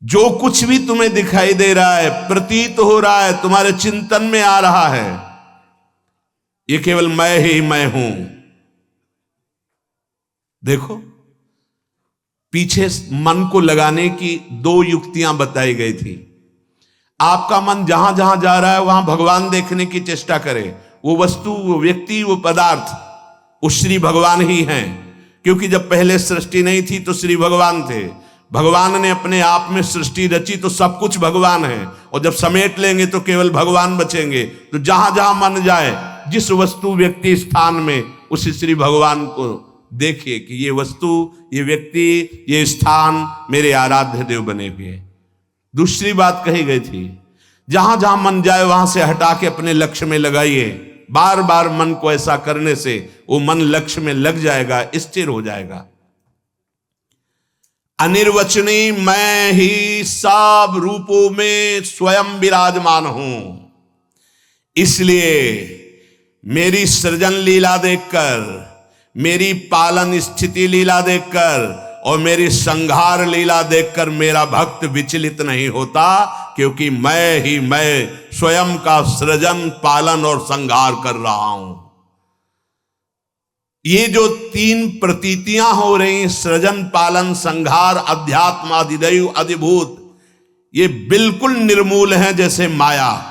जो कुछ भी तुम्हें दिखाई दे रहा है, प्रतीत हो रहा है, तुम्हारे चिंतन में आ रहा है, ये केवल मैं ही मैं हूं। देखो, पीछे मन को लगाने की दो युक्तियां बताई गई थी। आपका मन जहां जहां जा रहा है वहां भगवान देखने की चेष्टा करे। वो वस्तु, वो व्यक्ति, वो पदार्थ, वो श्री भगवान ही हैं। क्योंकि जब पहले सृष्टि नहीं थी तो श्री भगवान थे। भगवान ने अपने आप में सृष्टि रची तो सब कुछ भगवान है, और जब समेट लेंगे तो केवल भगवान बचेंगे। तो जहां जहां मन जाए, जिस वस्तु, व्यक्ति, स्थान में, उस श्री भगवान को देखिए कि ये वस्तु, ये व्यक्ति, ये स्थान मेरे आराध्य देव बने हुए हैं। दूसरी बात कही गई थी, जहां जहां मन जाए वहां से हटा के अपने लक्ष्य में लगाइए। बार बार मन को ऐसा करने से वो मन लक्ष्य में लग जाएगा, स्थिर हो जाएगा। अनिर्वचनीय मैं ही सब रूपों में स्वयं विराजमान हूं। इसलिए मेरी सृजन लीला देखकर, मेरी पालन स्थिति लीला देखकर और मेरी संहार लीला देखकर मेरा भक्त विचलित नहीं होता, क्योंकि मैं ही मैं स्वयं का सृजन, पालन और संहार कर रहा हूं। ये जो तीन प्रतीतियां हो रही, सृजन, पालन, संहार, अध्यात्म, अधिदैव, अधिभूत, ये बिल्कुल निर्मूल हैं। जैसे माया,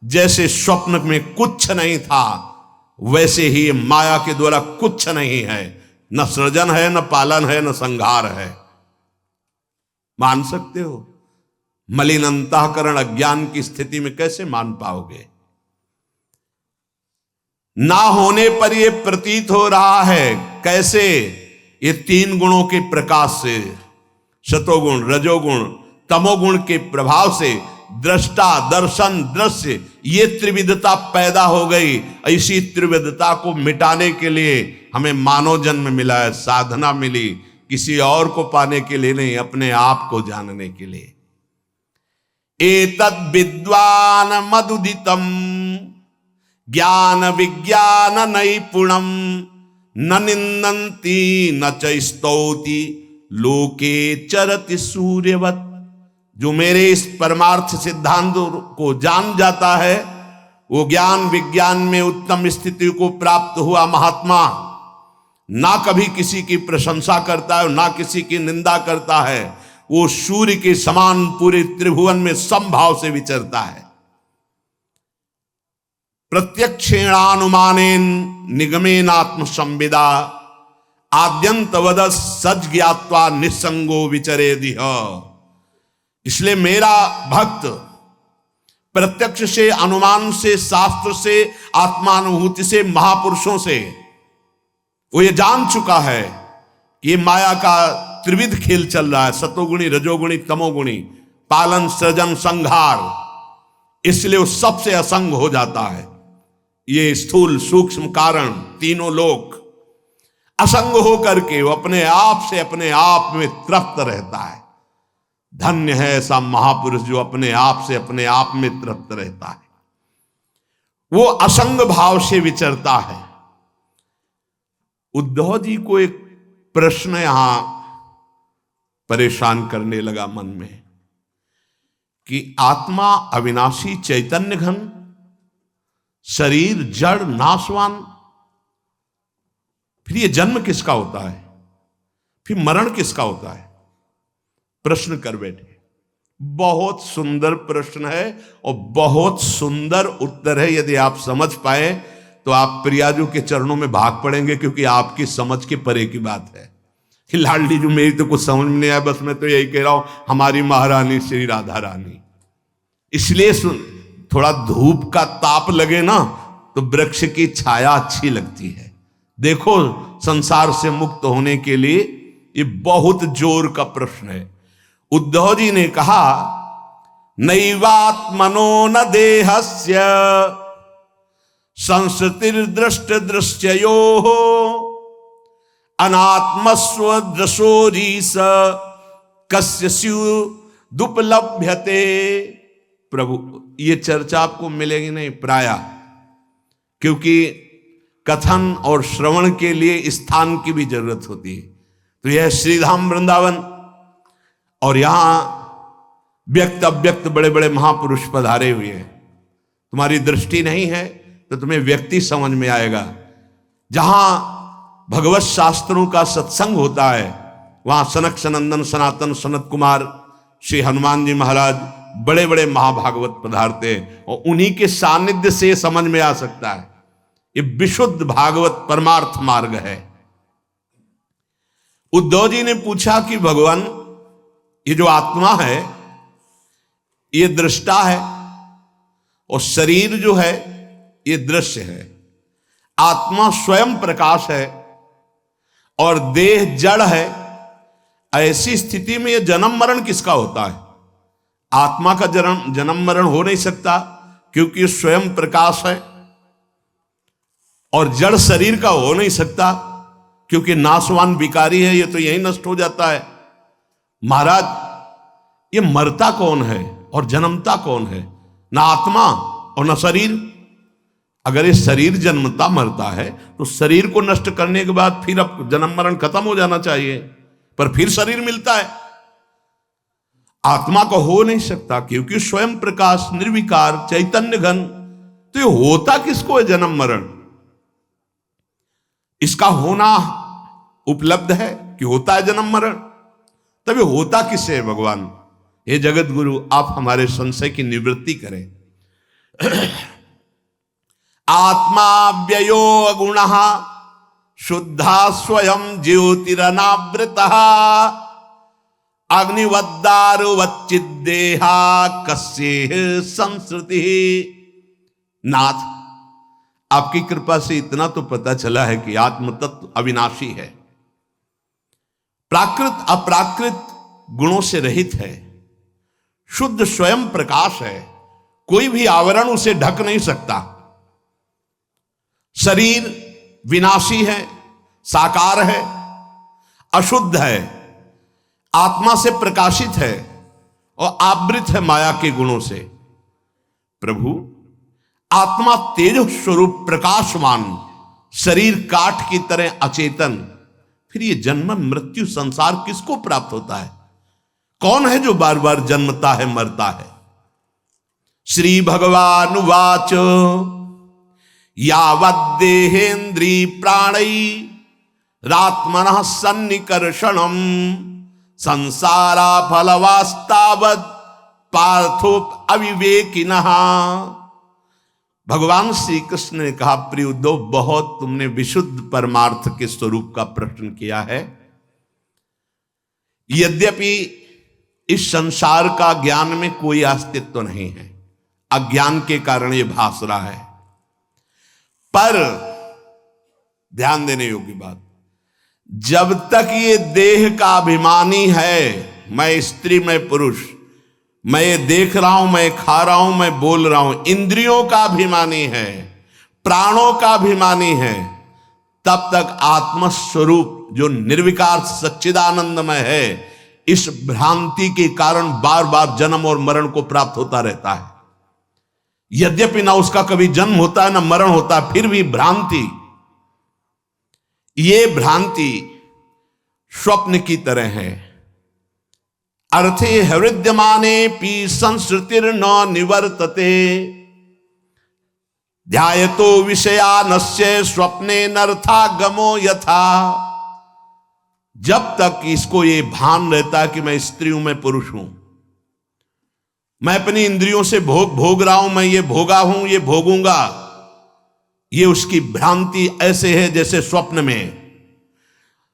जैसे स्वप्न में कुछ नहीं था, वैसे ही माया के द्वारा कुछ नहीं है। न सृजन है, न पालन है, न संहार है। मान सकते हो? मलिन अंतःकरण अज्ञान की स्थिति में कैसे मान पाओगे? ना होने पर यह प्रतीत हो रहा है। कैसे? ये तीन गुणों के प्रकाश से, सतोगुण, रजोगुण, तमोगुण के प्रभाव से दृष्टा, दर्शन, दृश्य, ये त्रिविधता पैदा हो गई। इसी त्रिविधता को मिटाने के लिए हमें मानव जन्म मिला है, साधना मिली, किसी और को पाने के लिए नहीं, अपने आप को जानने के लिए। एतद् विद्वान मदुदितम ज्ञान विज्ञान नैपुणम, न निन्दन्ति न च स्तौति, लोके चरति सूर्यवत्। जो मेरे इस परमार्थ सिद्धांत को जान जाता है, वो ज्ञान विज्ञान में उत्तम स्थिति को प्राप्त हुआ महात्मा ना कभी किसी की प्रशंसा करता है, ना किसी की निंदा करता है। वो सूर्य के समान पूरे त्रिभुवन में समभाव से विचरता है। प्रत्यक्षेणानुमानेन निगमेनात्म संविदा, आद्यंतवद सज ज्ञात्वा निसंगो विचरे दिह। इसलिए मेरा भक्त प्रत्यक्ष से, अनुमान से, शास्त्र से, आत्मानुभूति से, महापुरुषों से वो ये जान चुका है कि ये माया का त्रिविध खेल चल रहा है, सतोगुणी, रजोगुणी, तमोगुणी, पालन, सृजन, संहार। इसलिए वो सबसे असंग हो जाता है। ये स्थूल सूक्ष्म कारण तीनों लोक असंग होकर के वो अपने आप से अपने आप में तृप्त रहता है। धन्य है ऐसा महापुरुष जो अपने आप से अपने आप में तृप्त रहता है, वो असंग भाव से विचरता है। उद्धव जी को एक प्रश्न यहां परेशान करने लगा मन में कि आत्मा अविनाशी चैतन्य घन, शरीर जड़ नाशवान, फिर ये जन्म किसका होता है, फिर मरण किसका होता है? प्रश्न कर बैठे। बहुत सुंदर प्रश्न है और बहुत सुंदर उत्तर है। यदि आप समझ पाए तो आप प्रियाजू के चरणों में भाग पड़ेंगे, क्योंकि आपकी समझ के परे की बात है। लाडली जो मेरी तो कुछ समझ में नहीं आया, बस मैं तो यही कह रहा हूं, हमारी महारानी श्री राधा रानी। इसलिए थोड़ा धूप का ताप लगे ना तो वृक्ष की छाया अच्छी लगती है। देखो, संसार से मुक्त होने के लिए ये बहुत जोर का प्रश्न है। उद्धव जी ने कहा, नैवात्मनो न देहस्य संस्कृतिर्दृष्ट दृश्ययो अनात्मस्व दृशोरीस कस्य स्युदुपलभ्यते। प्रभु, ये चर्चा आपको मिलेगी नहीं प्रायः, क्योंकि कथन और श्रवण के लिए स्थान की भी जरूरत होती है। तो यह श्रीधाम वृंदावन और यहां व्यक्त अव्यक्त बड़े बड़े महापुरुष पधारे हुए हैं। तुम्हारी दृष्टि नहीं है तो तुम्हें व्यक्ति समझ में आएगा। जहां भगवत शास्त्रों का सत्संग होता है वहां सनक सनंदन सनातन सनत कुमार श्री हनुमान जी महाराज बड़े बड़े महाभागवत पधारते हैं, और उन्हीं के सानिध्य से समझ में आ सकता है। ये विशुद्ध भागवत परमार्थ मार्ग है। उद्धव जी ने पूछा कि भगवान, ये जो आत्मा है ये दृष्टा है और शरीर जो है ये दृश्य है। आत्मा स्वयं प्रकाश है और देह जड़ है। ऐसी स्थिति में ये जन्म मरण किसका होता है? आत्मा का जन्म मरण हो नहीं सकता, क्योंकि स्वयं प्रकाश है। और जड़ शरीर का हो नहीं सकता, क्योंकि नाशवान विकारी है, ये तो यही नष्ट हो जाता है। महाराज, ये मरता कौन है और जन्मता कौन है? ना आत्मा और ना शरीर। अगर ये शरीर जन्मता मरता है तो शरीर को नष्ट करने के बाद फिर अब जन्म मरण खत्म हो जाना चाहिए, पर फिर शरीर मिलता है। आत्मा को हो नहीं सकता, क्योंकि स्वयं प्रकाश निर्विकार चैतन्य घन। तो ये होता किसको है जन्म मरण? इसका होना उपलब्ध है कि होता है जन्म मरण, तब ये होता किससे है भगवान? हे जगत गुरु, आप हमारे संशय की निवृत्ति करें। आत्मा व्ययो गुणः शुद्धा स्वयं ज्योतिरनावृतः अग्निवद्दारुवच्चिद्देहा कस्येह संसृति। नाथ, आपकी कृपा से इतना तो पता चला है कि आत्म तत्व अविनाशी है, प्राकृत अप्राकृत गुणों से रहित है, शुद्ध स्वयं प्रकाश है, कोई भी आवरण उसे ढक नहीं सकता। शरीर विनाशी है, साकार है, अशुद्ध है, आत्मा से प्रकाशित है और आवृत है माया के गुणों से। प्रभु, आत्मा तेज स्वरूप प्रकाशमान, शरीर काठ की तरह अचेतन, फिर ये जन्म मृत्यु संसार किसको प्राप्त होता है? कौन है जो बार बार जन्मता है मरता है? श्री भगवान वाच यावद्देहेन्द्री प्राणै रात्मनः सन्निकर्षणम् संसारा फलवास्तावत् पार्थो अविवेकिनः। भगवान श्री कृष्ण ने कहा, प्रिय उद्धव, बहुत तुमने विशुद्ध परमार्थ के स्वरूप का प्रश्न किया है। यद्यपि इस संसार का ज्ञान में कोई अस्तित्व नहीं है, अज्ञान के कारण यह भास रहा है, पर ध्यान देने योग्य बात, जब तक ये देह का अभिमानी है, मैं स्त्री मैं पुरुष, मैं ये देख रहा हूं, मैं खा रहा हूं, मैं बोल रहा हूं, इंद्रियों का अभिमानी है, प्राणों का अभिमानी है, तब तक आत्मस्वरूप जो निर्विकार सच्चिदानंदमय है, इस भ्रांति के कारण बार बार जन्म और मरण को प्राप्त होता रहता है। यद्यपि ना उसका कभी जन्म होता है ना मरण होता है, फिर भी भ्रांति, ये भ्रांति स्वप्न की तरह है। अर्थे हृद्यमाने पी संस्कृतिर न निवर्तते, ध्यायतो विषयानस्य स्वप्ने नर्थागमो यथा। जब तक इसको ये भान रहता है कि मैं स्त्री हूं, मैं पुरुष हूं, मैं अपनी इंद्रियों से भोग रहा हूं, मैं ये भोगा हूं, ये भोगूंगा, ये उसकी भ्रांति ऐसे है जैसे स्वप्न में।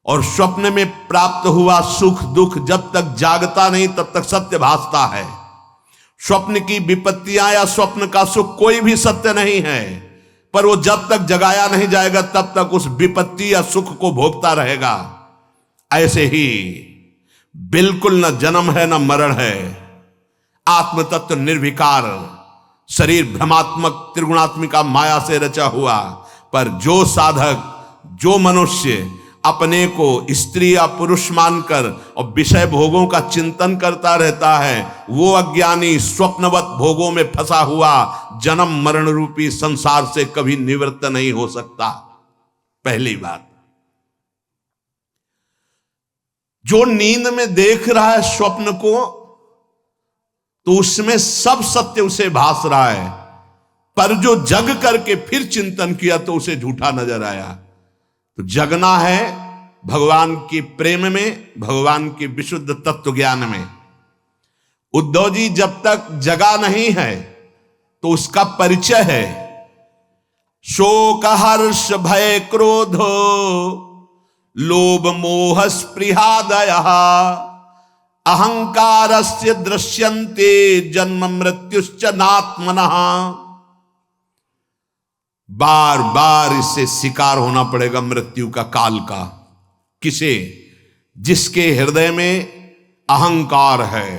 और स्वप्न में प्राप्त हुआ सुख दुख जब तक जागता नहीं तब तक सत्य भासता है। स्वप्न की विपत्तियां या स्वप्न का सुख कोई भी सत्य नहीं है, पर वो जब तक जगाया नहीं जाएगा तब तक उस विपत्ति या सुख को भोगता रहेगा। ऐसे ही बिल्कुल न जन्म है न मरण है, आत्म तत्व निर्विकार, शरीर भ्रमात्मक त्रिगुणात्मिका माया से रचा हुआ। पर जो साधक, जो मनुष्य अपने को स्त्री या पुरुष मानकर और विषय भोगों का चिंतन करता रहता है, वो अज्ञानी स्वप्नवत भोगों में फंसा हुआ जन्म मरण रूपी संसार से कभी निवृत्त नहीं हो सकता। पहली बात, जो नींद में देख रहा है स्वप्न को, तो उसमें सब सत्य उसे भास रहा है, पर जो जग करके फिर चिंतन किया तो उसे झूठा नजर आया। तो जगना है भगवान की प्रेम में, भगवान की विशुद्ध तत्व ज्ञान में। उद्धव जी जब तक जगा नहीं है तो उसका परिचय है शोक हर्ष भय क्रोध लोभ मोह स्पृहादय अहंकारस्य दृश्यन्ते जन्म मृत्युश्च नात्मनः। बार बार इससे शिकार होना पड़ेगा मृत्यु का, काल का। किसे? जिसके हृदय में अहंकार है।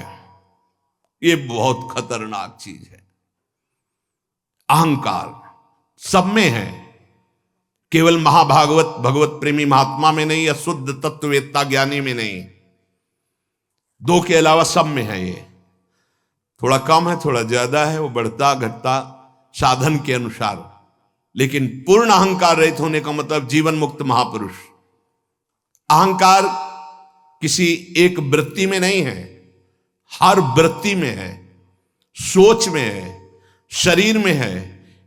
ये बहुत खतरनाक चीज है। अहंकार सब में है, केवल महाभागवत भगवत प्रेमी महात्मा में नहीं या शुद्ध तत्ववेत्ता ज्ञानी में नहीं, दो के अलावा सब में है। ये थोड़ा कम है, थोड़ा ज्यादा है, वो बढ़ता घटता साधन के अनुसार। लेकिन पूर्ण अहंकार रहित होने का मतलब जीवन मुक्त महापुरुष। अहंकार किसी एक वृत्ति में नहीं है, हर वृत्ति में है, सोच में है, शरीर में है,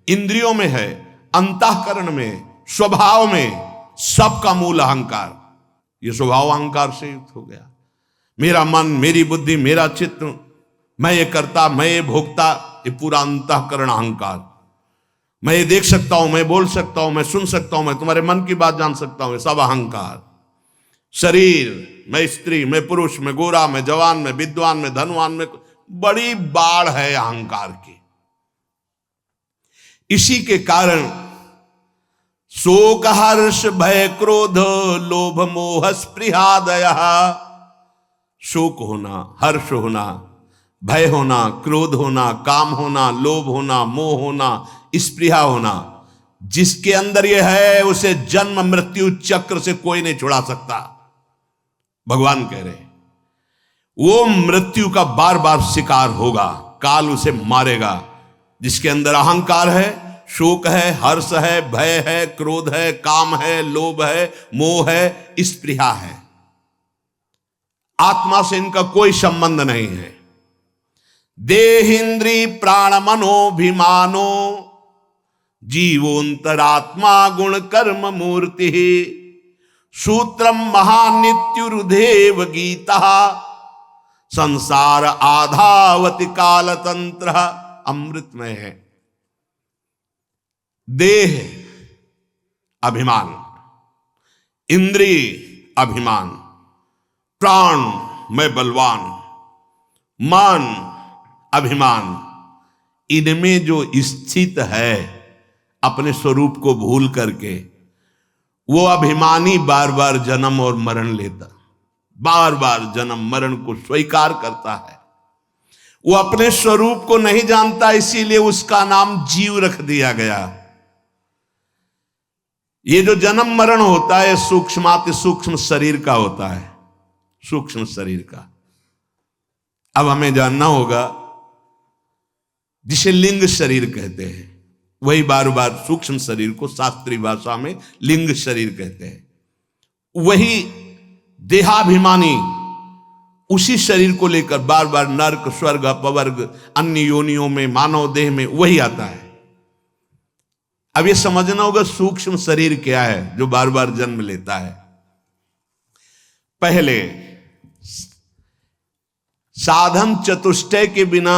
इंद्रियों में है, अंतःकरण में, स्वभाव में, सबका मूल अहंकार। ये स्वभाव अहंकार से युक्त हो गया। मेरा मन, मेरी बुद्धि, मेरा चित्त, मैं ये करता, मैं ये भोगता, ये पूरा अंतःकरण अहंकार। मैं ये देख सकता हूं, मैं बोल सकता हूं, मैं सुन सकता हूं, मैं तुम्हारे मन की बात जान सकता हूं, ये सब अहंकार। शरीर, मैं स्त्री, मैं पुरुष, मैं गोरा, मैं जवान, मैं विद्वान, मैं धनवान, में बड़ी बाढ़ है अहंकार की। इसी के कारण शोक हर्ष भय क्रोध लोभ मोह स्पृहादय, शोक होना, हर्ष होना, भय होना, क्रोध होना, काम होना, लोभ होना, मोह होना, स्पृहा होना, जिसके अंदर यह है उसे जन्म मृत्यु चक्र से कोई नहीं छुड़ा सकता। भगवान कह रहे वो मृत्यु का बार बार शिकार होगा, काल उसे मारेगा। जिसके अंदर अहंकार है, शोक है, हर्ष है, भय है, क्रोध है, काम है, लोभ है, मोह है, स्पृहा है। आत्मा से इनका कोई संबंध नहीं है। देहिंद्री प्राण मनोभिमानो जीवोंतरात्मा गुण कर्म मूर्ति सूत्रम महानित्युरुदेव गीता संसार आधावति काल तंत्र अमृतमय है। देह अभिमान, इंद्रिय अभिमान, प्राण मैं बलवान, मन अभिमान, इनमें जो स्थित है अपने स्वरूप को भूल करके, वो अभिमानी बार बार जन्म और मरण लेता, बार बार जन्म मरण को स्वीकार करता है। वो अपने स्वरूप को नहीं जानता, इसीलिए उसका नाम जीव रख दिया गया। ये जो जन्म मरण होता है सूक्ष्माति सूक्ष्म शरीर का होता है, सूक्ष्म शरीर का। अब हमें जानना होगा, जिसे लिंग शरीर कहते हैं, वही बार बार सूक्ष्म शरीर को शास्त्रीय भाषा में लिंग शरीर कहते हैं। वही देहाभिमानी उसी शरीर को लेकर बार बार नर्क स्वर्ग अपवर्ग अन्य योनियों में मानव देह में वही आता है। अब ये समझना होगा सूक्ष्म शरीर क्या है जो बार बार जन्म लेता है। पहले साधन चतुष्टय के बिना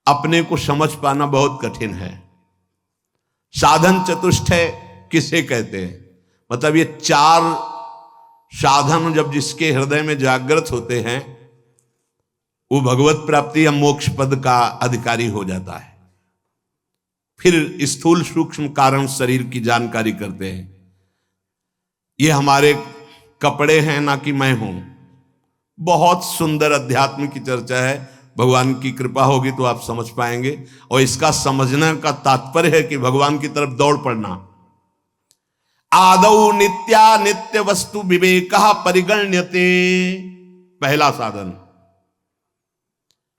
अपने को समझ पाना बहुत कठिन है। साधन चतुष्टय किसे कहते हैं? मतलब ये चार साधन जब जिसके हृदय में जागृत होते हैं, वो भगवत प्राप्ति या मोक्ष पद का अधिकारी हो जाता है। फिर स्थूल सूक्ष्म कारण शरीर की जानकारी करते हैं। ये हमारे कपड़े हैं ना कि मैं हूं। बहुत सुंदर अध्यात्म की चर्चा है, भगवान की कृपा होगी तो आप समझ पाएंगे। और इसका समझने का तात्पर्य है कि भगवान की तरफ दौड़ पड़ना। आदौ नित्या नित्य वस्तु विवेक परिगण्यते, पहला साधन।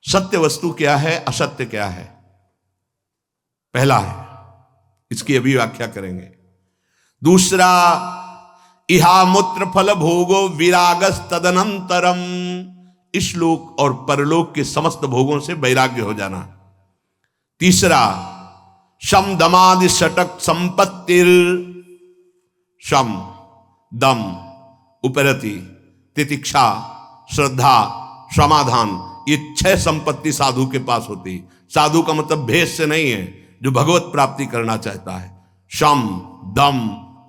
सत्य वस्तु क्या है, असत्य क्या है, पहला है, इसकी अभी व्याख्या करेंगे। दूसरा, इहा मूत्र फल भोगो विरागस तदनंतरम, इस लोक और परलोक के समस्त भोगों से वैराग्य हो जाना। तीसरा, शम दमादि षटक संपत्तिर, शम दम उपरति तितिक्षा श्रद्धा समाधान, ये 6 संपत्ति साधु के पास होती। साधु का मतलब भेष से नहीं है, जो भगवत प्राप्ति करना चाहता है। शम दम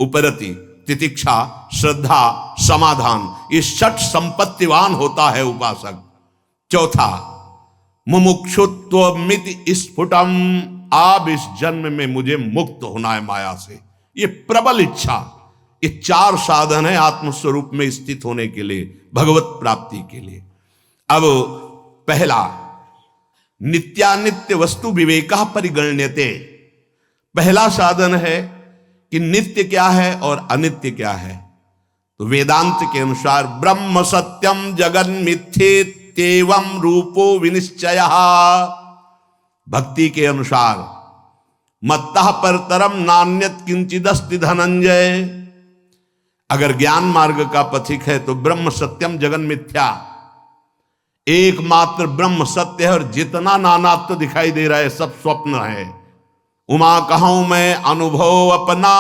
उपरति तितिक्षा श्रद्धा समाधान, ये 6 संपत्तिवान होता है उपासक। चौथा, मुमुक्षुत्वमिति स्फुटम, अब इस जन्म में मुझे मुक्त होना है माया से, ये प्रबल इच्छा। ये 4 साधन है आत्मस्वरूप में स्थित होने के लिए, भगवत प्राप्ति के लिए। अब पहला, नित्यानित्य वस्तु विवेका परिगण्यते, पहला साधन है कि नित्य क्या है और अनित्य क्या है। तो वेदांत के अनुसार ब्रह्म सत्यम जगन मिथ्येत्येवं रूपो विनिश्चयः, भक्ति के अनुसार मत्तः परतरम नान्यत किंचिदस्ति धनंजय। अगर ज्ञान मार्ग का पथिक है तो ब्रह्म सत्यम जगन मिथ्या, एकमात्र ब्रह्म सत्य है और जितना नानात्व दिखाई दे रहा है सब स्वप्न है। उमा कहूं मैं अनुभव अपना,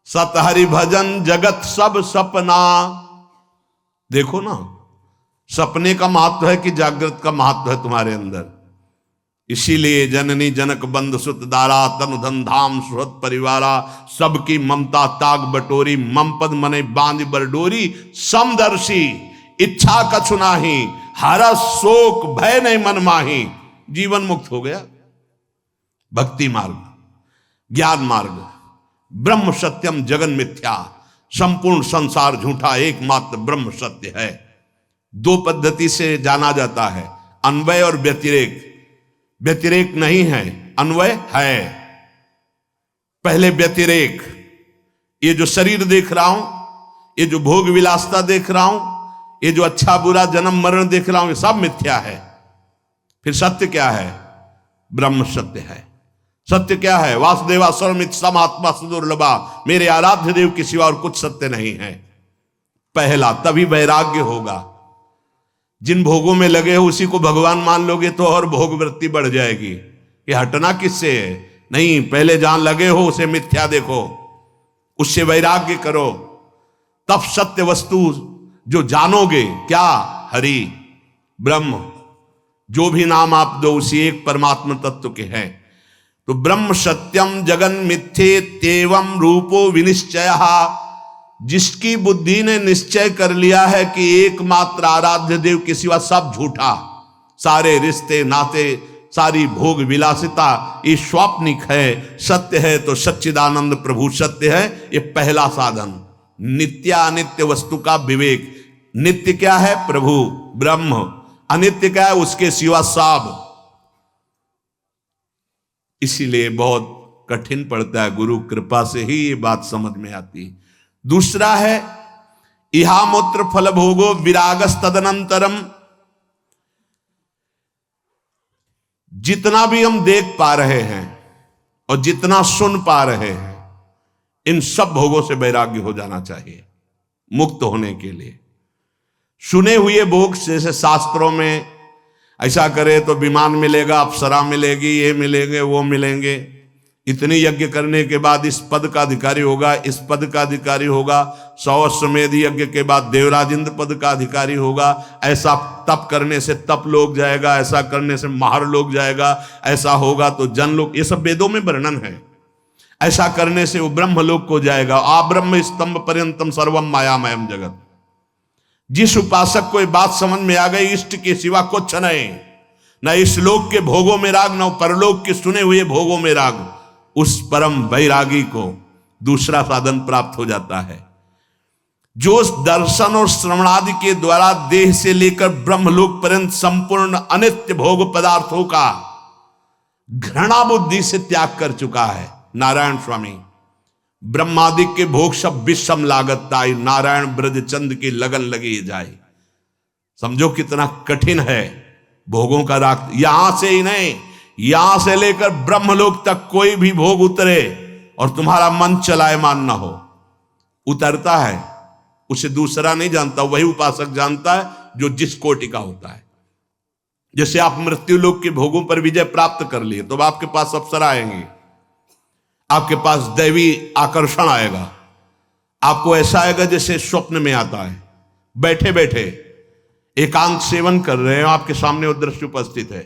सत हरि भजन जगत सब सपना। देखो ना, सपने का महत्व है कि जागृत का महत्व है तुम्हारे अंदर। इसीलिए जननी जनक बंधु सुत दारा, तनु धन धाम सुहृद परिवारा, सबकी ममता ताग बटोरी, मम पद मने बांध बरडोरी, समदर्शी इच्छा कछु नाही, हरस शोक भय नहीं मन माही। जीवन मुक्त हो गया। भक्ति मार्ग, ज्ञान मार्ग, ब्रह्म सत्यम जगन मिथ्या, संपूर्ण संसार झूठा, एकमात्र ब्रह्म सत्य है। 2 पद्धति से जाना जाता है, अन्वय और व्यतिरेक। व्यतिरेक नहीं है, अन्वय है। पहले व्यतिरेक, ये जो शरीर देख रहा हूं, ये जो भोग विलासता देख रहा हूं, ये जो अच्छा बुरा जन्म मरण देख रहा हूं, ये सब मिथ्या है। फिर सत्य क्या है? ब्रह्म सत्य है। सत्य क्या है? वासुदेवा सर्वमित समात्मा सुदुर्लभा, मेरे आराध्य देव के सिवा और कुछ सत्य नहीं है। पहला, तभी वैराग्य होगा। जिन भोगों में लगे हो उसी को भगवान मान लोगे तो और भोग वृत्ति बढ़ जाएगी। ये हटना किससे है? नहीं, पहले जहां लगे हो उसे मिथ्या देखो, उससे वैराग्य करो, तब सत्य वस्तु जो जानोगे। क्या? हरि ब्रह्म, जो भी नाम आप दो उसी एक परमात्मा तत्व के हैं। तो ब्रह्म सत्यम जगन मिथ्ये तेवम रूपो विनिश्चय, जिसकी बुद्धि ने निश्चय कर लिया है कि एकमात्र आराध्य देव के सिवा सब झूठा, सारे रिश्ते नाते सारी भोग विलासिता ये स्वाप्निक है, सत्य है तो सच्चिदानंद प्रभु सत्य है। ये पहला साधन, नित्यानित्य वस्तु का विवेक। नित्य क्या है? प्रभु ब्रह्म। अनित्य क्या है? उसके सिवा सब। इसीलिए बहुत कठिन पड़ता है, गुरु कृपा से ही ये बात समझ में आती है। दूसरा है इहामूत्र फल भोगो विरागस तदनंतरम। जितना भी हम देख पा रहे हैं और जितना सुन पा रहे हैं, इन सब भोगों से वैराग्य हो जाना चाहिए मुक्त होने के लिए। सुने हुए भोग, जैसे शास्त्रों में ऐसा करे तो विमान मिलेगा, अप्सरा मिलेगी, ये मिलेंगे वो मिलेंगे, इतने यज्ञ करने के बाद इस पद का अधिकारी होगा, इस पद का अधिकारी होगा, 100 अश्वमेध यज्ञ के बाद देवराज इंद्र पद का अधिकारी होगा, ऐसा तप करने से तप लोग जाएगा, ऐसा करने से महार लोग जाएगा, ऐसा होगा तो जन लोग, ये सब वेदों में वर्णन है। ऐसा करने से वो ब्रह्मलोक को जाएगा। आ ब्रह्म स्तंभ पर्यंतम सर्वम मायामयम जगत। जिस उपासक को ये बात समझ में आ गई, इष्ट के सिवा कुछ नहीं, न इस लोक के भोगों में राग, न परलोक के सुने हुए भोगों में राग, उस परम वैरागी को दूसरा साधन प्राप्त हो जाता है, जो दर्शन और श्रवणादि के द्वारा देह से लेकर ब्रह्मलोक पर्यंत संपूर्ण अनित्य भोग पदार्थों का घृणा बुद्धि से त्याग कर चुका है। नारायण स्वामी, ब्रह्मादि के भोग सब विषम लागत ताई, नारायण ब्रज चंद की लगन लगी जाए। समझो कितना कठिन है भोगों का राग। यहां से ही नहीं, यहां से लेकर ब्रह्मलोक तक कोई भी भोग उतरे और तुम्हारा मन चलायमान ना हो, उतरता है, उसे दूसरा नहीं जानता, वही उपासक जानता है जो जिस कोटि का होता है। जैसे आप मृत्यु लोक के भोगों पर विजय प्राप्त कर लिए तो आपके पास अप्सरा आएंगे, आपके पास दैवी आकर्षण आएगा, आपको ऐसा आएगा जैसे स्वप्न में आता है। बैठे बैठे एकांत सेवन कर रहे हैं, आपके सामने वो दृश्य उपस्थित है,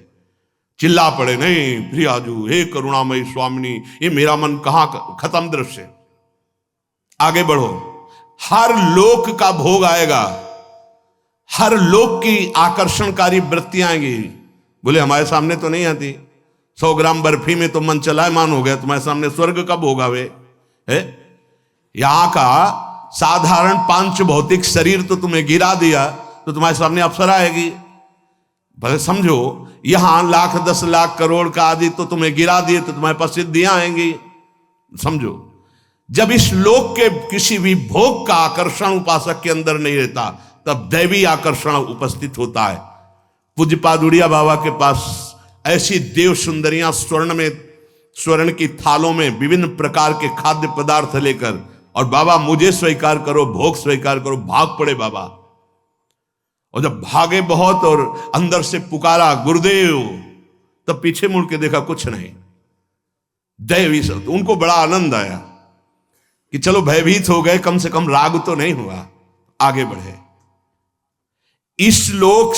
चिल्ला पड़े, नहीं प्रियाजू, हे करुणामयी स्वामिनी, ये मेरा मन कहां खत्म दृश्य, आगे बढ़ो। हर लोक का भोग आएगा, हर लोक की आकर्षणकारी वृत्तियां आएंगी। बोले हमारे सामने तो नहीं आती, 100 ग्राम बर्फी में तो मन चलायमान हो गया, तुम्हारे सामने स्वर्ग का भोग आवे है। यहां का साधारण पांच भौतिक शरीर तो तुम्हें गिरा दिया तो तुम्हारे सामने अप्सरा आएगी। भले समझो, यहां लाख 10 लाख करोड़ का आदि तो तुम्हें गिरा दिए तो तुम्हारे पास सिद्धियां आएंगी। समझो, जब इस लोक के किसी भी भोग का आकर्षण उपासक के अंदर नहीं रहता, तब दैवी आकर्षण उपस्थित होता है। पूज्यपाद उड़िया बाबा के पास ऐसी देव सुंदरियां स्वर्ण की थालों में विभिन्न प्रकार के खाद्य पदार्थ लेकर, और बाबा मुझे स्वीकार करो, भोग स्वीकार करो, भाग पड़े बाबा। और जब भागे बहुत और अंदर से पुकारा गुरुदेव, तब पीछे मुड़ के देखा कुछ नहीं, दैवी सब। उनको बड़ा आनंद आया कि चलो भयभीत हो गए, कम से कम राग तो नहीं हुआ, आगे बढ़े। इस लोक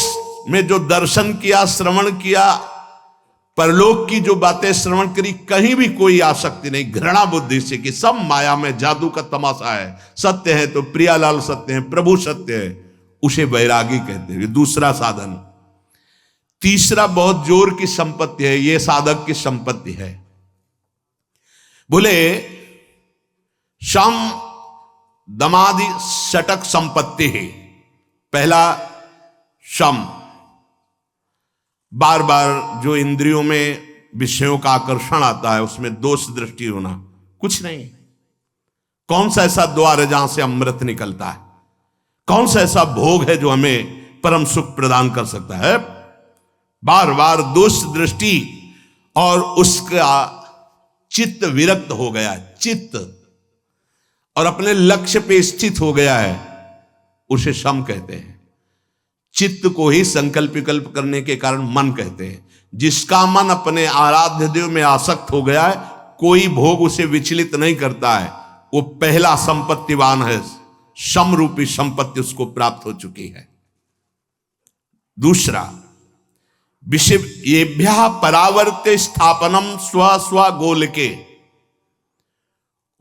में जो दर्शन किया, श्रवण किया, परलोक की जो बातें श्रवण करी, कहीं भी कोई आसक्ति नहीं, घृणा बुद्धि से कि सब माया में जादू का तमाशा है, सत्य है तो प्रियालाल सत्य है, प्रभु सत्य है, उसे वैरागी कहते हैं। दूसरा साधन। तीसरा बहुत जोर की संपत्ति है, यह साधक की संपत्ति है। बोले शम दमादि षटक संपत्ति है। पहला शम, बार बार जो इंद्रियों में विषयों का आकर्षण आता है उसमें दोष दृष्टि होना, कुछ नहीं। कौन सा ऐसा द्वार है जहां से अमृत निकलता है? कौन सा ऐसा भोग है जो हमें परम सुख प्रदान कर सकता है? बार बार दोष दृष्टि, और उसका चित्त विरक्त हो गया है, चित्त, और अपने लक्ष्य पे स्थित हो गया है, उसे शम कहते हैं। चित्त को ही संकल्प विकल्प करने के कारण मन कहते हैं। जिसका मन अपने आराध्य देव में आसक्त हो गया है, कोई भोग उसे विचलित नहीं करता है, वो पहला संपत्तिवान है। शम रूपी संपत्ति उसको प्राप्त हो चुकी है। दूसरा, विषय येभ्यः परावर्ते स्थापनम स्व स्व गोलके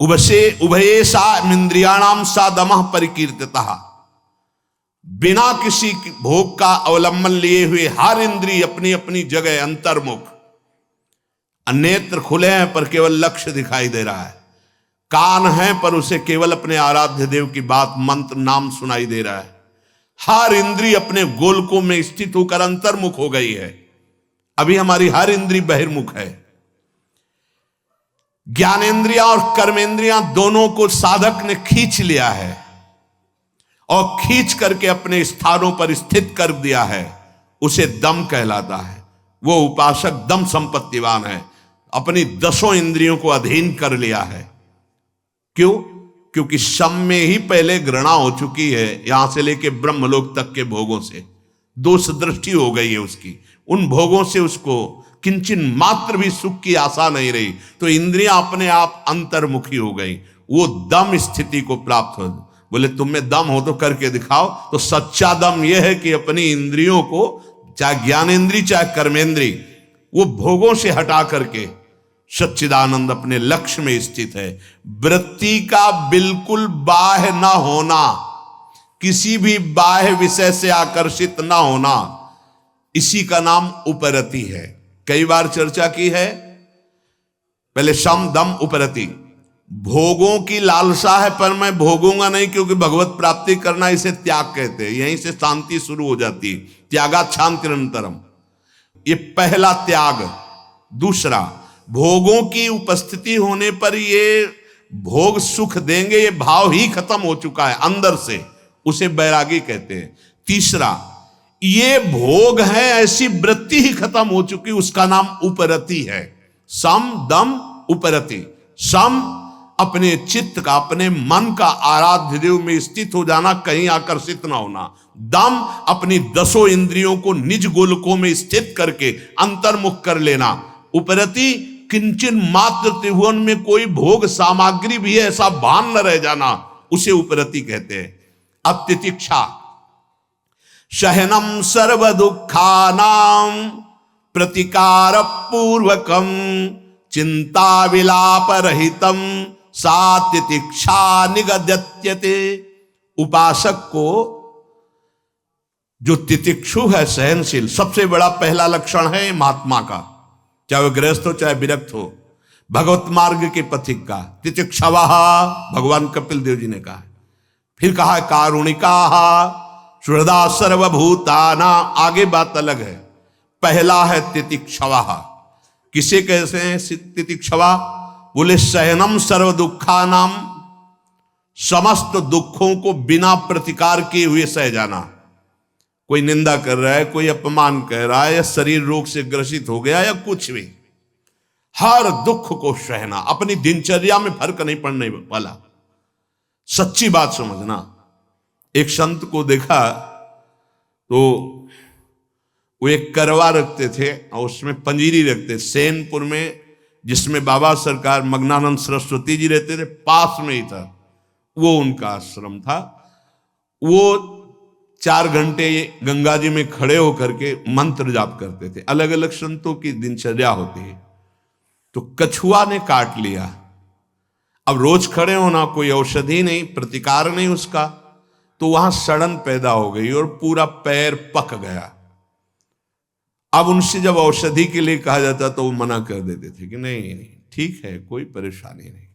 उभये सा इंद्रियाणाम सा दमः परिकीर्तितः। बिना किसी भोग का अवलंबन लिए हुए हर इंद्रिय अपनी अपनी जगह अंतर्मुख। नेत्र खुले हैं पर केवल लक्ष्य दिखाई दे रहा है, कान है पर उसे केवल अपने आराध्य देव की बात मंत्र नाम सुनाई दे रहा है। हर इंद्रिय अपने गोलकों में स्थित होकर अंतर्मुख हो गई है। अभी हमारी हर इंद्रिय बहिर्मुख है। ज्ञानेंद्रियां और कर्मेंद्रियां दोनों को साधक ने खींच लिया है और खींच करके अपने स्थानों पर स्थित कर दिया है। उसे दम कहलाता है। वो उपासक दम संपत्तिवान है, अपनी 10 इंद्रियों को अधीन कर लिया है। क्यों? क्योंकि सम में ही पहले घृणा हो चुकी है, यहां से लेके ब्रह्मलोक तक के भोगों से दोष दृष्टि हो गई है उसकी। उन भोगों से उसको किंचन मात्र भी सुख की आशा नहीं रही, तो इंद्रियां अपने आप अंतर्मुखी हो गई। वो दम स्थिति को प्राप्त हो। बोले तुम में दम हो तो करके दिखाओ। तो सच्चा दम यह है कि अपनी इंद्रियों को, चाहे ज्ञानेंद्री चाहे कर्मेंद्री, वो भोगों से हटा करके सच्चिदानंद अपने लक्ष्य में स्थित है। वृत्ति का बिल्कुल बाह्य न होना, किसी भी बाह्य विषय से आकर्षित न होना, इसी का नाम उपरति है। कई बार चर्चा की है। पहले सम दम उपरति। भोगों की लालसा है पर मैं भोगूंगा नहीं, क्योंकि भगवत प्राप्ति करना इसे त्याग कहते हैं। यहीं से शांति शुरू हो जाती है। त्यागात् शान्तिरनन्तरम्, ये पहला त्याग। दूसरा, भोगों की उपस्थिति होने पर ये भोग सुख देंगे, ये भाव ही खत्म हो चुका है अंदर से, उसे बैरागी कहते हैं। तीसरा, ये भोग है ऐसी वृत्ति ही खत्म हो चुकी, उसका नाम उपरति है। सम दम उपरति। सम अपने चित्त का, अपने मन का आराध्य देव में स्थित हो जाना, कहीं आकर्षित ना होना। दम अपनी 10 इंद्रियों को निज गोलकों में स्थित करके अंतर्मुख कर लेना। उपरति, किंचन मात्र त्रिभुवन में कोई भोग सामग्री भी है ऐसा भान न रह जाना, उसे उपरति कहते हैं। अब तितिक्षा, सहनम सर्व दुखानाम प्रतिकार पूर्वकम चिंता विलाप रहितम सा तितिक्षा निगद्यते। उपासक को जो तितिक्षु है, सहनशील, सबसे बड़ा पहला लक्षण है महात्मा का, चाहे वह गृहस्थ हो चाहे विरक्त हो, भगवत मार्ग के पथिक का। तितिक्षवः भगवान कपिल देव जी ने कहा। फिर कहा कारुणिका सुहृदा सर्वभूताना। आगे बात अलग है। पहला है तितिक्षवः। किसे कहते हैं तितिक्षवा? बोले सहनम सर्व दुखानाम, समस्त दुखों को बिना प्रतिकार किए हुए सह जाना। कोई निंदा कर रहा है, कोई अपमान कर रहा है, या शरीर रोग से ग्रसित हो गया, या कुछ भी, हर दुख को सहना। अपनी दिनचर्या में फर्क नहीं पड़ने वाला। सच्ची बात समझना। एक संत को देखा तो वो एक करवा रखते थे और उसमें पंजीरी रखते। सेनपुर में, जिसमें बाबा सरकार मग्नानंद सरस्वती जी रहते थे, पास में ही था, वो उनका आश्रम था। वो 4 घंटे गंगा जी में खड़े होकर के मंत्र जाप करते थे। अलग अलग संतों की दिनचर्या होती है। तो कछुआ ने काट लिया। अब रोज खड़े होना, कोई औषधि नहीं, प्रतिकार नहीं उसका, तो वहां सड़न पैदा हो गई और पूरा पैर पक गया। अब उनसे जब औषधि के लिए कहा जाता तो वो मना कर देते थे कि नहीं नहीं ठीक है, कोई परेशानी नहीं।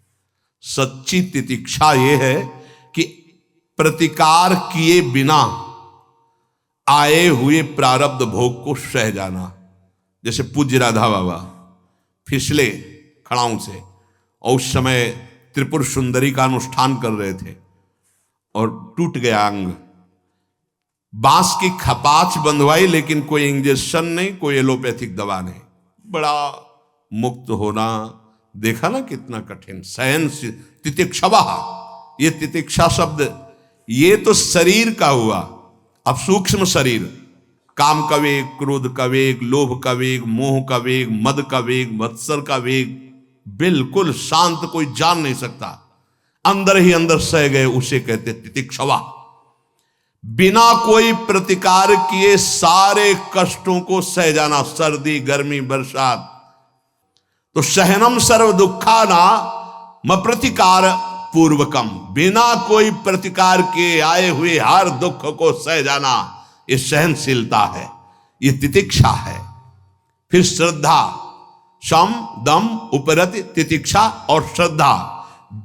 सच्ची तितिक्षा ये है कि प्रतिकार किए बिना आए हुए प्रारब्ध भोग को सह जाना। जैसे पूज्य राधा बाबा फिसले खड़ाऊं से, और उस समय त्रिपुर सुंदरी का अनुष्ठान कर रहे थे और टूट गया अंग। बांस की खपाच बंधवाई, लेकिन कोई इंजेक्शन नहीं, कोई एलोपैथिक दवा नहीं। बड़ा मुक्त होना देखा ना कितना कठिन। सहन तितिक्षवा, ये तितिक्षा शब्द ये तो शरीर का हुआ। अब सूक्ष्म शरीर, काम का वेग, क्रोध का वेग, लोभ का वेग, मोह का वेग, मद का वेग, मत्सर का वेग, बिल्कुल शांत, कोई जान नहीं सकता, अंदर ही अंदर सह गए, उसे कहते तितिक्षवा। बिना कोई प्रतिकार किए सारे कष्टों को सह जाना, सर्दी गर्मी बरसात। तो सहनम सर्व दुखा ना म प्रतिकार पूर्वकम, बिना कोई प्रतिकार के आए हुए हर दुख को सह जाना, ये सहनशीलता है, ये तितिक्षा है। फिर श्रद्धा, शम दम उपरति तितिक्षा और श्रद्धा।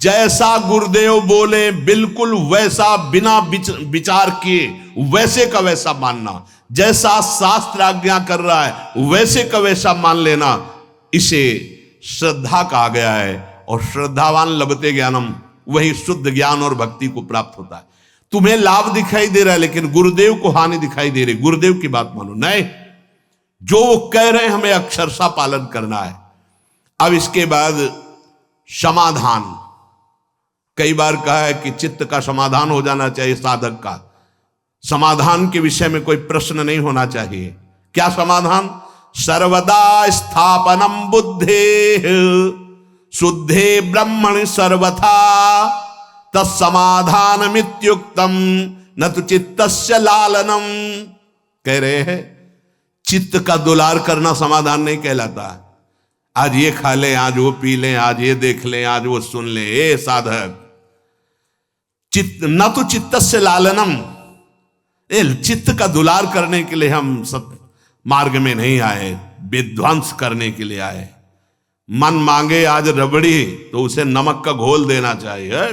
जैसा गुरुदेव बोले बिल्कुल वैसा, बिना विचार किए वैसे का वैसा मानना, जैसा शास्त्र आज्ञा कर रहा है वैसे का वैसा मान लेना, इसे श्रद्धा कहा गया है। और श्रद्धावान लभते ज्ञानम, वही शुद्ध ज्ञान और भक्ति को प्राप्त होता है। तुम्हें लाभ दिखाई दे रहा है लेकिन गुरुदेव को हानि दिखाई दे रही, गुरुदेव की बात मानो, नहीं, जो वो कह रहे हैं हमें अक्षरशः पालन करना है। अब इसके बाद समाधान, कई बार कहा है कि चित्त का समाधान हो जाना चाहिए, साधक का समाधान के विषय में कोई प्रश्न नहीं होना चाहिए। क्या समाधान? सर्वदा स्थापनम बुद्धे शुद्धे ब्रह्मणि सर्वथा तत्समाधान मित्युक्तम न तो चित्तस्य लालनम। कह रहे हैं चित्त का दुलार करना समाधान नहीं कहलाता। आज ये खा ले, आज वो पी ले, आज ये देख ले, आज वो सुन ले, ए साधक, चित्त न तो चित्तस्य लालनम, चित्त का दुलार करने के लिए हम सब मार्ग में नहीं आए, विध्वंस करने के लिए आए। मन मांगे आज रबड़ी तो उसे नमक का घोल देना चाहिए,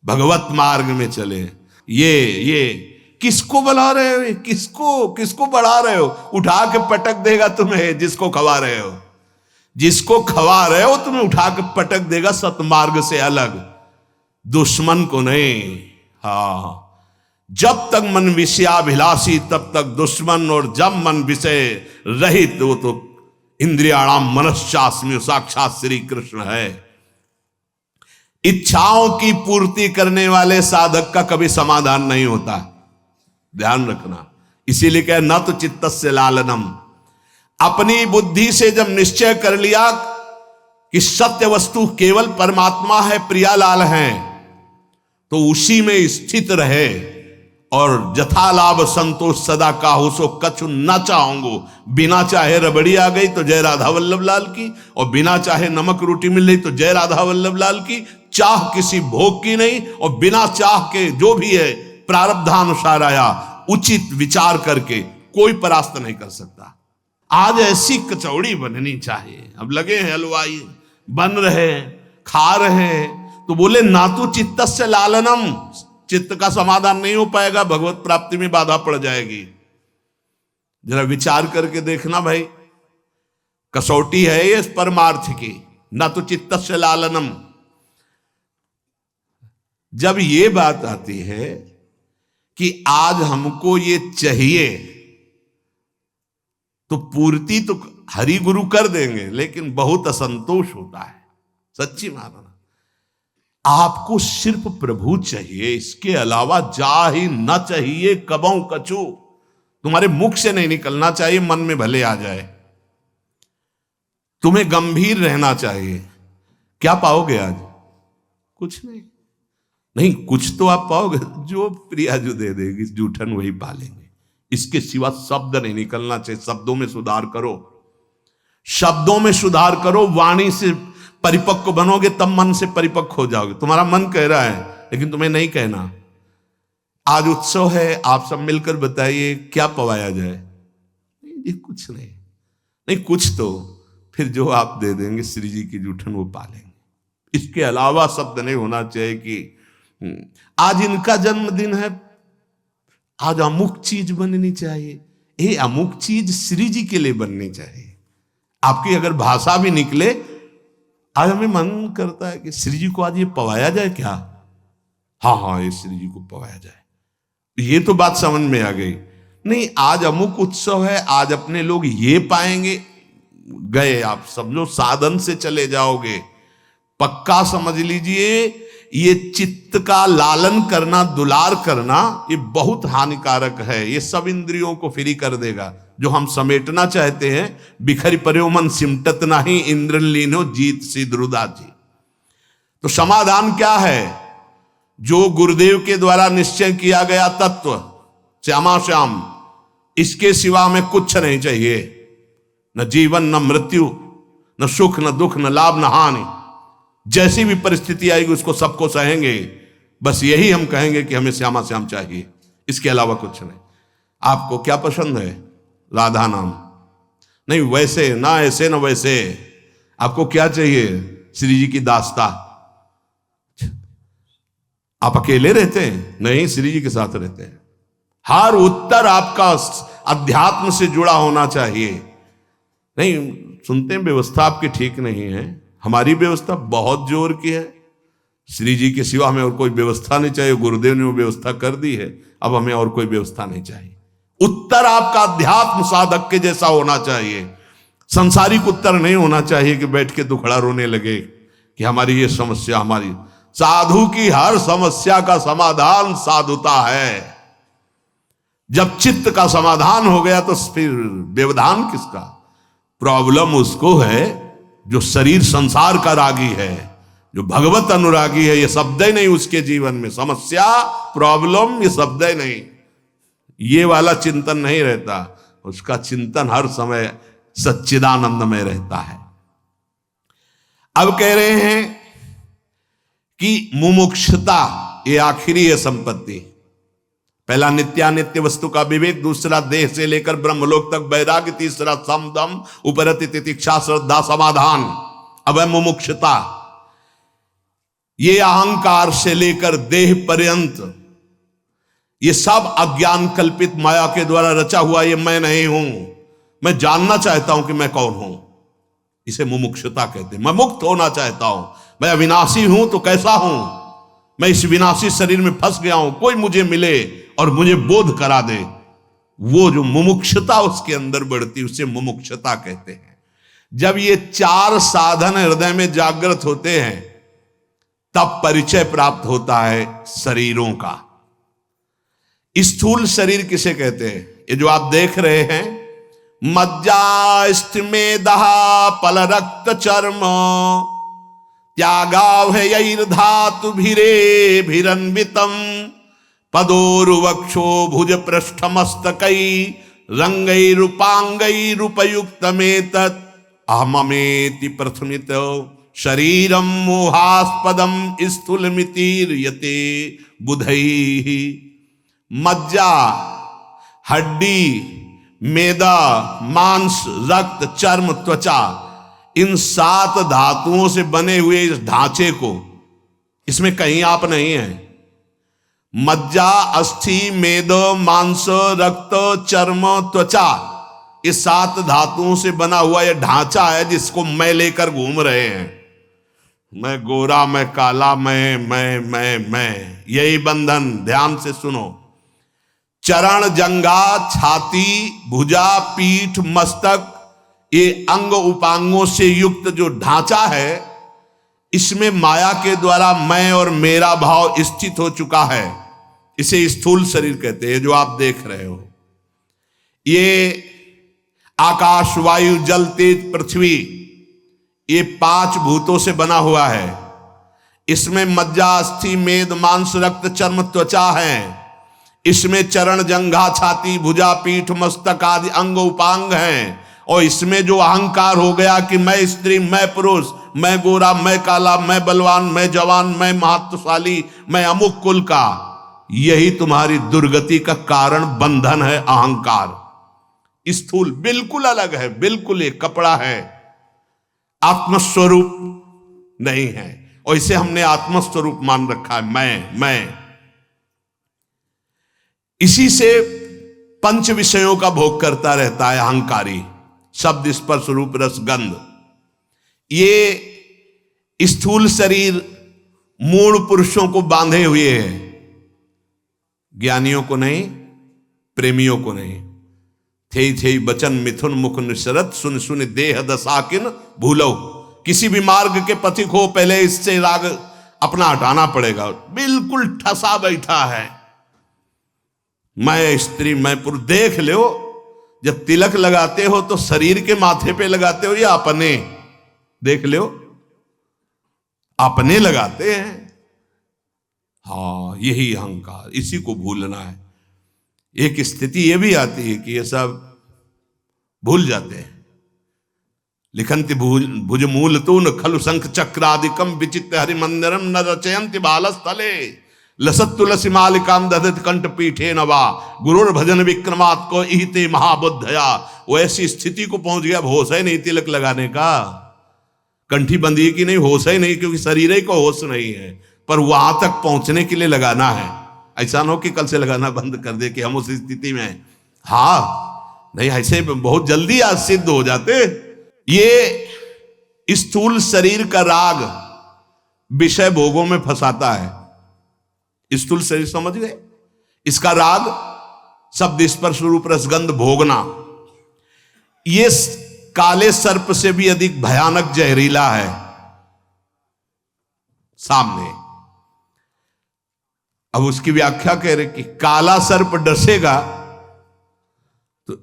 भगवत मार्ग में चले। ये किसको बुला रहे हो, किसको बढ़ा रहे हो? उठा के पटक देगा तुम्हें जिसको खवा रहे हो, जिसको खवा रहे हो तुम्हें उठा के पटक देगा सतमार्ग से अलग, दुश्मन को नहीं। हाँ, जब तक मन विषयाभिलाषी तब तक दुश्मन, और जब मन विषय रहित वो तो इंद्रियाणाम मनश्चास्मि, साक्षात श्री कृष्ण है। इच्छाओं की पूर्ति करने वाले साधक का कभी समाधान नहीं होता, ध्यान रखना। इसीलिए कहे न तो चित्तस्य लालनम, अपनी बुद्धि से जब निश्चय कर लिया कि सत्य वस्तु केवल परमात्मा है, प्रियालाल है, तो उसी में स्थित रहे और जथा लाभ संतोष सदा काहू सो कछु न चाहूंगो। बिना चाहे रबड़ी आ गई तो जय राधा वल्लभ लाल की, और बिना चाहे नमक रोटी मिल रही तो जय राधा वल्लभ लाल की। चाह किसी भोग की नहीं, और बिना चाह के जो भी है प्रारब्धानुसार आया, उचित विचार करके कोई परास्त नहीं कर सकता। आज ऐसी कचौड़ी बननी चाहिए। अब लगे हैं हलवाई, बन रहे हैं, खा रहे हैं, तो बोले ना तो चित्तस्य लालनम, चित्त का समाधान नहीं हो पाएगा, भगवत प्राप्ति में बाधा पड़ जाएगी। जरा विचार करके देखना भाई, कसौटी है ये परमार्थ की, ना तो चित्तस्य लालनम। जब ये बात आती है कि आज हमको ये चाहिए, तो पूर्ति तो हरि गुरु कर देंगे, लेकिन बहुत असंतोष होता है, सच्ची मानना। आपको सिर्फ प्रभु चाहिए, इसके अलावा जा ही न चाहिए कबहू कछु। तुम्हारे मुख से नहीं निकलना चाहिए, मन में भले आ जाए। तुम्हें गंभीर रहना चाहिए। क्या पाओगे आज? कुछ नहीं, कुछ तो आप पाओगे, जो प्रिया जो दे देगी जूठन वही पालेंगे। इसके सिवा शब्द नहीं निकलना चाहिए। शब्दों में सुधार करो, शब्दों में सुधार करो, वाणी से परिपक्व बनोगे तब मन से परिपक्व हो जाओगे। तुम्हारा मन कह रहा है लेकिन तुम्हें नहीं कहना। आज उत्सव है, आप सब मिलकर बताइए क्या पवाया जाए? ये कुछ नहीं, कुछ तो फिर जो आप दे देंगे श्री जी की जूठन वो पालेंगे। इसके अलावा शब्द नहीं होना चाहिए कि आज इनका जन्मदिन है, आज अमुक चीज बननी चाहिए। ये अमुक चीज श्री जी के लिए बननी चाहिए। आपकी अगर भाषा भी निकले, आज हमें मन करता है कि श्री जी को आज ये पवाया जाए क्या? हाँ, ये श्री जी को पवाया जाए। ये तो बात समझ में आ गई। नहीं, आज अमुक उत्सव है, आज अपने लोग ये पाएंगे, गए आप समझो साधन से चले जाओगे। पक्का समझ लीजिए, ये चित्त का लालन करना, दुलार करना, ये बहुत हानिकारक है। ये सब इंद्रियों को फ्री कर देगा। जो हम समेटना चाहते हैं, बिखरी पर्यो मन सिमटत नहीं, इंद्र लीनो जीत सी द्रुदा जी। तो समाधान क्या है? जो गुरुदेव के द्वारा निश्चय किया गया तत्व श्यामा श्याम, इसके सिवा हमें कुछ नहीं चाहिए, न जीवन न मृत्यु, न सुख न दुख, न लाभ न हानि। जैसी भी परिस्थिति आएगी उसको सबको सहेंगे, बस यही हम कहेंगे कि हमें श्यामा श्याम चाहिए, इसके अलावा कुछ नहीं। आपको क्या पसंद है? राधा नाम नहीं, वैसे ना ऐसे ना वैसे। आपको क्या चाहिए? श्री जी की दास्ता। आप अकेले रहते हैं? नहीं, श्री जी के साथ रहते हैं। हर उत्तर आपका अध्यात्म से जुड़ा होना चाहिए। नहीं सुनते हैं व्यवस्था आपकी ठीक नहीं है, हमारी व्यवस्था बहुत जोर की है। श्री जी के सिवा हमें और कोई व्यवस्था नहीं चाहिए, गुरुदेव ने वो व्यवस्था कर दी है, अब हमें और कोई व्यवस्था नहीं चाहिए। उत्तर आपका अध्यात्म साधक के जैसा होना चाहिए, संसारिक उत्तर नहीं होना चाहिए कि बैठ के दुखड़ा रोने लगे कि हमारी ये समस्या। हमारी साधु की हर समस्या का समाधान साधुता है। जब चित्त का समाधान हो गया तो फिर व्यवधान किसका? प्रॉब्लम उसको है जो शरीर संसार का रागी है, जो भगवत अनुरागी है। ये शब्द ही नहीं उसके जीवन में, समस्या प्रॉब्लम ये शब्द ही नहीं, ये वाला चिंतन नहीं रहता। उसका चिंतन हर समय सच्चिदानंद में रहता है। अब कह रहे हैं कि मुमुक्षुता ये आखिरी है संपत्ति। पहला नित्यानित्य वस्तु का विवेक, दूसरा देह से लेकर ब्रह्मलोक तक वैराग्य, तीसरा सम दम उपरति तितिक्षा श्रद्धा समाधान। अब है मुमुक्षुता। ये अहंकार से लेकर देह पर्यंत ये सब अज्ञान कल्पित माया के द्वारा रचा हुआ ये मैं नहीं हूं, मैं जानना चाहता हूं कि मैं कौन हूं, इसे मुमुक्षुता कहते हैं। मैं मुक्त होना चाहता हूं, मैं अविनाशी हूं तो कैसा हूं, मैं इस विनाशी शरीर में फंस गया हूं, कोई मुझे मिले और मुझे बोध करा दे। वो जो मुमुक्षुता उसके अंदर बढ़ती उसे मुमुक्षुता कहते हैं। जब ये चार साधन हृदय में जागृत होते हैं तब परिचय प्राप्त होता है शरीरों का। स्थूल शरीर किसे कहते हैं? ये जो आप देख रहे हैं, मज्जा स्थिमेदहा पल रक्त चर्म त्यागाव है यैर्धातु भिरे भिरन्वितम पदोरुवक्षो भुज पृष्ठ मस्तकई रंगैरुपांगैरुपयुक्तमेतत् अहममेति प्रथमित शरीरम मोहास्पदम स्थूलमितिर्यते बुधैहि। मज्जा हड्डी, मेदा, मांस, रक्त, चर्म, त्वचा, इन 7 धातुओं से बने हुए इस ढांचे को, इसमें कहीं आप नहीं है। मज्जा, अस्थि, मेद, मांस, रक्त, चर्म, त्वचा, ये 7 धातुओं से बना हुआ यह ढांचा है जिसको मैं लेकर घूम रहे हैं। मैं गोरा, मैं काला, मैं, यही बंधन। ध्यान से सुनो। चरण, जंघा, छाती, भुजा, पीठ, मस्तक, ये अंग उपांगों से युक्त जो ढांचा है, इसमें माया के द्वारा मैं और मेरा भाव स्थित हो चुका है। इसे स्थूल शरीर कहते हैं जो आप देख रहे हो। ये आकाश, वायु, जल, तेज, पृथ्वी, ये 5 भूतों से बना हुआ है। इसमें मज्जा, अस्थि, मेद, मांस, रक्त, चर्म, त्वचा है। इसमें चरण, जंघा, छाती, भुजा, पीठ, मस्तक आदि अंग उपांग हैं। और इसमें जो अहंकार हो गया कि मैं स्त्री, मैं पुरुष, मैं गोरा, मैं काला, मैं बलवान, मैं जवान, मैं महत्वशाली, मैं अमुक कुल का, यही तुम्हारी दुर्गति का कारण बंधन है। अहंकार स्थूल बिल्कुल अलग है, बिल्कुल एक कपड़ा है, आत्मस्वरूप नहीं है। और इसे हमने आत्मस्वरूप मान रखा है, मैं। इसी से 5 विषयों का भोग करता रहता है अहंकारी, शब्द, स्पर्श, रूप, रस, गंध। ये स्थूल शरीर मूढ़ पुरुषों को बांधे हुए है, ज्ञानियों को नहीं, प्रेमियों को नहीं। थे बचन मिथुन मुख निसरत सुन सुन देह दसाकिन भूलो। किसी भी मार्ग के पथिक हो, पहले इससे राग अपना हटाना पड़ेगा। बिल्कुल ठसा बैठा है, मैं स्त्री, मैं पुरुष। देख लो, जब तिलक लगाते हो तो शरीर के माथे पे लगाते हो या अपने? देख लो, अपने लगाते हैं। हाँ, यही अहंकार, इसी को भूलना है। एक स्थिति ये भी आती है कि ये सब भूल जाते हैं। लिखंति भुज मूल तू न खलु शंख चक्रादिकम विचित्र हरिमंदिरम न रचयंति बालस्थले लसत तुलसी मालिकाम दधत कंठ पीठे नवा गुरुर भजन विक्रमात् को इहिते महाबुद्धया। वो ऐसी स्थिति को पहुंच गया, होश ही नहीं तिलक लगाने का, कंठी बंदी की नहीं, होश ही नहीं, क्योंकि शरीर ही को होश नहीं है। पर वहां तक पहुंचने के लिए लगाना है। ऐसा ना हो कि कल से लगाना बंद कर दे कि हम उस स्थिति में हैं। हाँ नहीं, ऐसे बहुत जल्दी आज सिद्ध हो जाते। ये स्थूल शरीर का राग विषय भोगों में फंसाता है। स्थूल शरीर समझ गए, इसका राग शब्द स्पर्श रूप रसगंध भोगना, ये काले सर्प से भी अधिक भयानक जहरीला है। सामने अब उसकी व्याख्या कह रहे कि काला सर्प डसेगा तो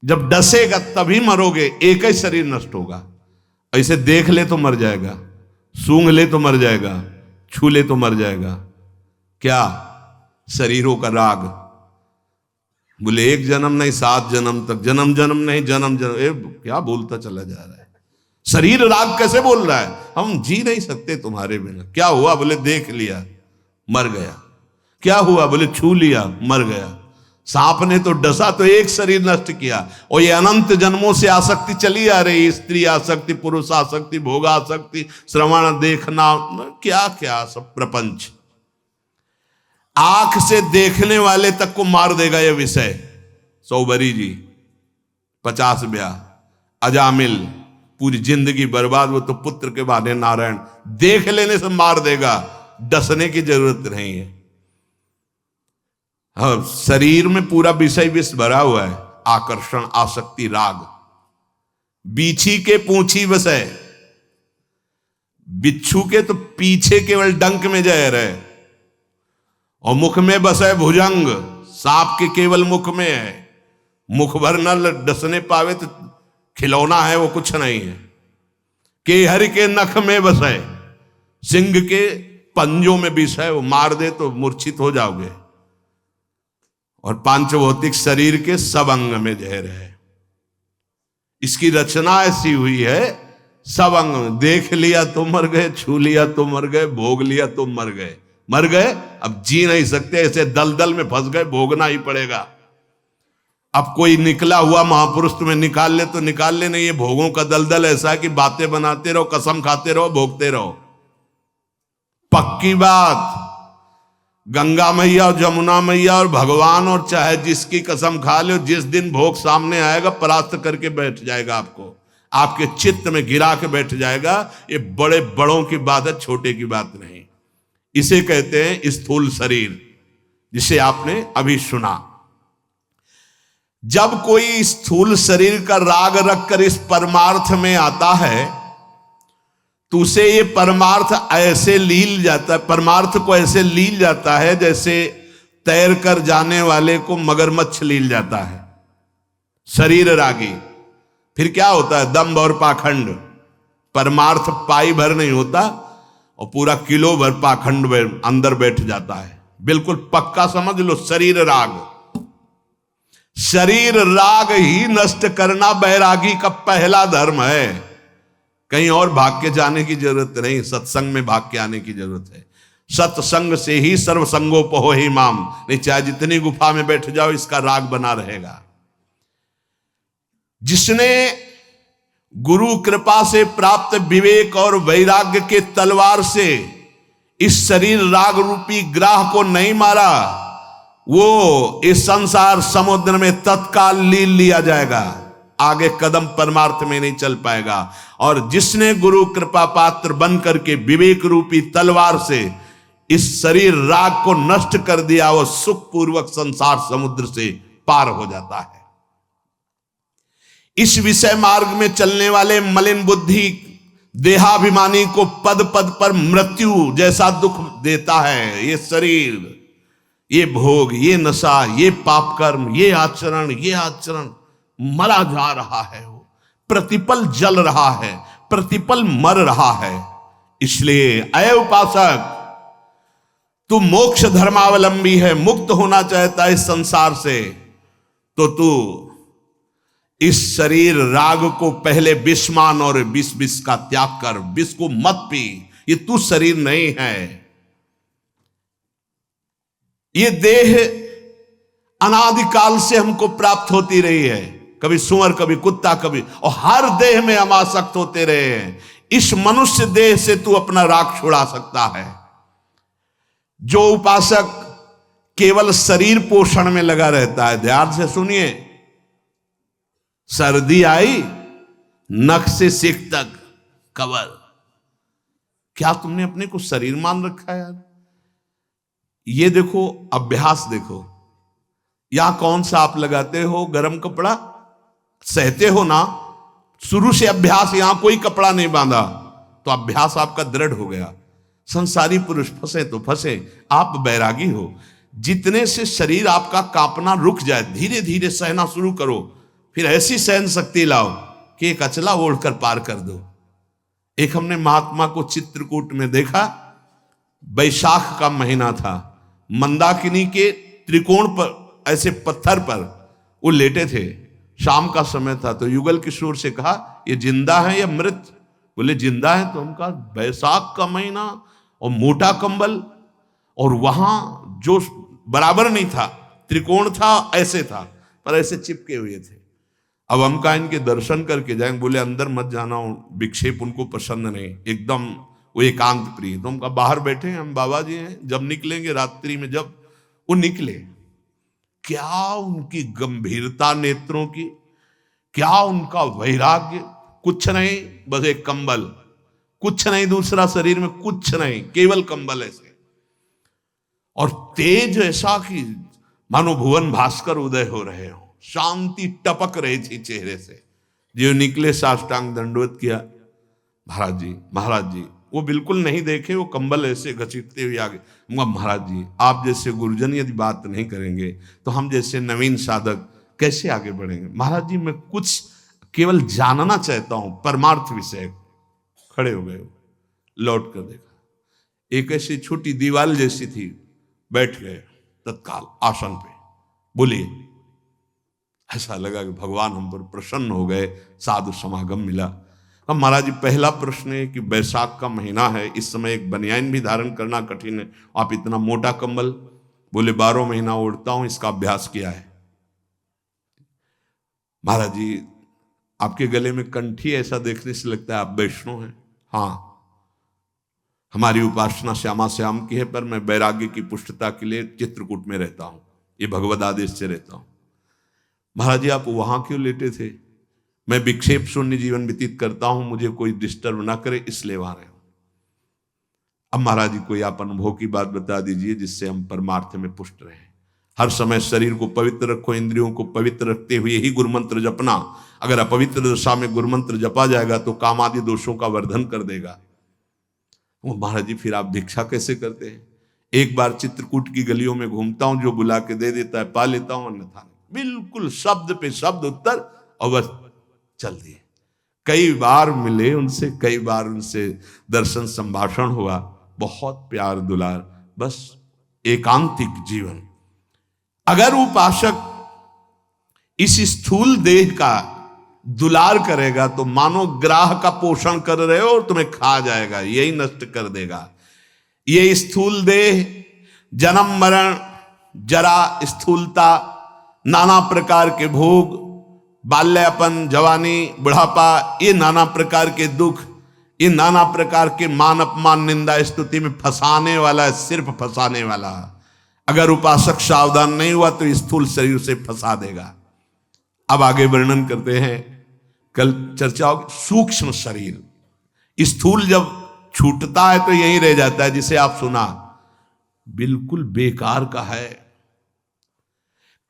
जब डसेगा तभी मरोगे, एक ही शरीर नष्ट होगा। ऐसे देख ले तो मर जाएगा, सूंघ ले तो मर जाएगा, छू ले तो मर जाएगा। क्या? शरीरों का राग। बोले एक जन्म नहीं 7 जन्म तक, जन्म जन्म नहीं जन्म जन्म, क्या बोलता चला जा रहा है। शरीर राग कैसे बोल रहा है? हम जी नहीं सकते तुम्हारे बिना। क्या हुआ? बोले देख लिया मर गया। क्या हुआ? बोले छू लिया मर गया। सांप ने तो डसा तो एक शरीर नष्ट किया, और ये अनंत जन्मों से आसक्ति चली आ रही, स्त्री आसक्ति, पुरुष आसक्ति, भोग आसक्ति, श्रवण देखना, क्या क्या सब प्रपंच। आंख से देखने वाले तक को मार देगा ये विषय। सौबरी जी 50 ब्याह, अजामिल पूरी जिंदगी बर्बाद, वो तो पुत्र के बहाने नारायण, देख लेने से मार देगा, डसने की जरूरत नहीं है। हाँ, शरीर में पूरा विषय विष भरा हुआ है, आकर्षण, आसक्ति, राग। बीछी के पूंछी बसे, बिच्छू के तो पीछे केवल डंक में जहर है, और मुख में बसे भुजंग, सांप के केवल मुख में है। मुख भर न डसने पावे तो खिलौना है वो, कुछ नहीं है। केहर के नख में बसे, सिंह के पंजों में विष है, वो मार दे तो मूर्छित हो जाओगे। और पांचभौतिक शरीर के सब अंग में जहर है। इसकी रचना ऐसी हुई है, सब अंग देख लिया तो मर गए, छू लिया तो मर गए, भोग लिया तो मर गए। मर गए, अब जी नहीं सकते, ऐसे दलदल में फंस गए, भोगना ही पड़ेगा। अब कोई निकला हुआ महापुरुष तुम्हें निकाल ले तो निकाल ले, नहीं ये भोगों का दलदल ऐसा है कि बातें बनाते रहो, कसम खाते रहो, भोगते रहो। पक्की बात, गंगा मैया और जमुना मैया और भगवान और चाहे जिसकी कसम खा लो, जिस दिन भोग सामने आएगा परास्त करके बैठ जाएगा, आपको आपके चित्त में गिरा के बैठ जाएगा। ये बड़े बड़ों की बात है, छोटे की बात नहीं। इसे कहते हैं स्थूल शरीर, जिसे आपने अभी सुना। जब कोई स्थूल शरीर का राग रखकर इस परमार्थ में आता है तो उसे ये परमार्थ ऐसे लील जाता है, परमार्थ को ऐसे लील जाता है जैसे तैर कर जाने वाले को मगरमच्छ लील जाता है। शरीर रागी। फिर क्या होता है? दंभ और पाखंड। परमार्थ पाई भर नहीं होता और पूरा किलो भर पाखंड अंदर बैठ जाता है। बिल्कुल पक्का समझ लो, शरीर राग। शरीर राग ही नष्ट करना बैरागी का पहला धर्म है। कहीं और भाग के जाने की जरूरत नहीं, सत्संग में भाग के आने की जरूरत है। सत्संग से ही सर्वसंगोपहो ही माम, नहीं चाहे जितनी गुफा में बैठ जाओ, इसका राग बना रहेगा। जिसने गुरु कृपा से प्राप्त विवेक और वैराग्य के तलवार से इस शरीर राग रूपी ग्राह को नहीं मारा, वो इस संसार समुद्र में तत्काल लील लिया जाएगा, आगे कदम परमार्थ में नहीं चल पाएगा। और जिसने गुरु कृपा पात्र बन करके विवेक रूपी तलवार से इस शरीर राग को नष्ट कर दिया, वो सुख पूर्वक संसार समुद्र से पार हो जाता है। इस विषय मार्ग में चलने वाले मलिन बुद्धि देहाभिमानी को पद पद पर मृत्यु जैसा दुख देता है। ये शरीर, ये भोग, ये नशा, ये पाप कर्म, ये आचरण मरा जा रहा है, वो प्रतिपल जल रहा है, प्रतिपल मर रहा है। इसलिए अय उपासक, तू मोक्ष धर्मावलंबी है, मुक्त होना चाहता है इस संसार से, तो तू इस शरीर राग को पहले विष मान और विष का त्याग कर, विष को मत पी। ये तू शरीर नहीं है। ये देह अनादिकाल से हमको प्राप्त होती रही है, कभी सुअर कभी कुत्ता कभी, और हर देह में हम आसक्त होते रहे हैं। इस मनुष्य देह से तू अपना राग छुड़ा सकता है। जो उपासक केवल शरीर पोषण में लगा रहता है, ध्यान से सुनिए, सर्दी आई नख से सिख तक कवर। क्या तुमने अपने को शरीर मान रखा है यार? ये देखो, अभ्यास देखो, या कौन सा आप लगाते हो गर्म कपड़ा, सहते हो ना, शुरू से अभ्यास, यहां कोई कपड़ा नहीं बांधा तो अभ्यास आपका दृढ़ हो गया। संसारी पुरुष फंसे तो फंसे, आप बैरागी हो। जितने से शरीर आपका कांपना रुक जाए, धीरे धीरे सहना शुरू करो, फिर ऐसी सहन शक्ति लाओ कि एक अचला ओढ़कर पार कर दो। एक हमने महात्मा को चित्रकूट में देखा, बैसाख का महीना था, मंदाकिनी के त्रिकोण पर, ऐसे पत्थर पर वो लेटे थे, शाम का समय था। तो युगल किशोर से कहा, ये जिंदा है या मृत? बोले जिंदा है। तो हम कहा, बैसाख का महीना और मोटा कंबल, और वहां जो बराबर नहीं था, त्रिकोण था, ऐसे था, पर ऐसे चिपके हुए थे। अब हम कहा इनके दर्शन करके जाएंगे। बोले अंदर मत जाना, विक्षेप उनको पसंद नहीं, एकदम वो एकांत प्रिय। तो हम कहा बाहर बैठे हैं, हम बाबा जी हैं, जब निकलेंगे रात्रि में। जब वो निकले, क्या उनकी गंभीरता नेत्रों की, क्या उनका वैराग्य, कुछ नहीं, बस एक कंबल, कुछ नहीं, दूसरा शरीर में कुछ नहीं, केवल कंबल ऐसे, और तेज ऐसा कि मानो भुवन भास्कर उदय हो रहे हो, शांति टपक रही थी चेहरे से। जो निकले साष्टांग दंडवत किया, महाराज जी महाराज जी। वो बिल्कुल नहीं देखे, वो कंबल ऐसे घसीटते हुए आगे। महाराज जी, आप जैसे गुरुजन यदि बात नहीं करेंगे तो हम जैसे नवीन साधक कैसे आगे बढ़ेंगे? महाराज जी, मैं कुछ केवल जानना चाहता हूं, परमार्थ विषय। खड़े हो गए, लौट कर देखा, एक ऐसी छोटी दीवार जैसी थी, बैठ गए तत्काल आसन पे। बोलिए। ऐसा लगा कि भगवान हम पर प्रसन्न हो गए, साधु समागम मिला। अब महाराज जी, पहला प्रश्न है कि बैसाख का महीना है, इस समय एक बनियान भी धारण करना कठिन है, आप इतना मोटा कंबल? बोले 12 महीना ओढ़ता हूं, इसका अभ्यास किया है। महाराज जी, आपके गले में कंठी, ऐसा देखने से लगता है आप वैष्णव हैं। हाँ, हमारी उपासना श्यामा श्याम की है, पर मैं वैराग्य की पुष्टता के लिए चित्रकूट में रहता हूं, ये भगवद आदेश से रहता हूं। महाराज जी, आप वहां क्यों लेटे थे? मैं विक्षेप शून्य जीवन व्यतीत करता हूं, मुझे कोई डिस्टर्ब ना करे, इसलिए वहां रहे। अब महाराज जी, कोई आप अनुभव की बात बता दीजिए जिससे हम परमार्थ में पुष्ट रहें। हर समय शरीर को पवित्र रखो, इंद्रियों को पवित्र रखते हुए ही गुरुमंत्र जपना। अगर अपवित्र दशा में गुरुमंत्र जपा जाएगा तो काम आदि दोषों का वर्धन कर देगा। वो महाराज जी, फिर आप भिक्षा कैसे करते हैं? एक बार चित्रकूट की गलियों में घूमता हूं, जो बुला के दे देता है पा लेता हूं, अन्यथा बिल्कुल शब्द पे शब्द उत्तर, और बस चल दिए। कई बार मिले उनसे, कई बार उनसे दर्शन संभाषण हुआ, बहुत प्यार दुलार, बस एकांतिक जीवन। अगर उपासक इस स्थूल देह का दुलार करेगा तो मानो ग्राह का पोषण कर रहे हो और तुम्हें खा जाएगा, यही नष्ट कर देगा। ये स्थूल देह जन्म मरण जरा स्थूलता, नाना प्रकार के भोग, बाल्यापन, जवानी, बुढ़ापा, ये नाना प्रकार के दुख, ये नाना प्रकार के मान अपमान निंदा स्तुति में फंसाने वाला है, सिर्फ फंसाने वाला। अगर उपासक सावधान नहीं हुआ तो स्थूल शरीर से फंसा देगा। अब आगे वर्णन करते हैं, कल चर्चा होगी सूक्ष्म शरीर। स्थूल जब छूटता है तो यहीं रह जाता है, जिसे आप सुना बिल्कुल बेकार का है।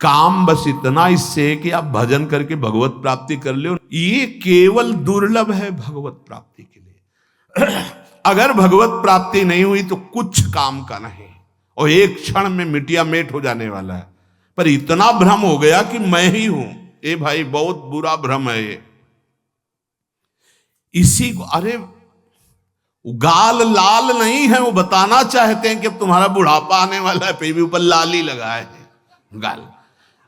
काम बस इतना इससे कि आप भजन करके भगवत प्राप्ति कर लो, ये केवल दुर्लभ है भगवत प्राप्ति के लिए। अगर भगवत प्राप्ति नहीं हुई तो कुछ काम का नहीं, और एक क्षण में मिटिया मेट हो जाने वाला है। पर इतना भ्रम हो गया कि मैं ही हूं, ए भाई बहुत बुरा भ्रम है ये। इसी को, अरे गाल लाल नहीं है, वो बताना चाहते हैं कि तुम्हारा बुढ़ापा आने वाला है, फिर भी ऊपर लाल ही लगाए हैं गाल।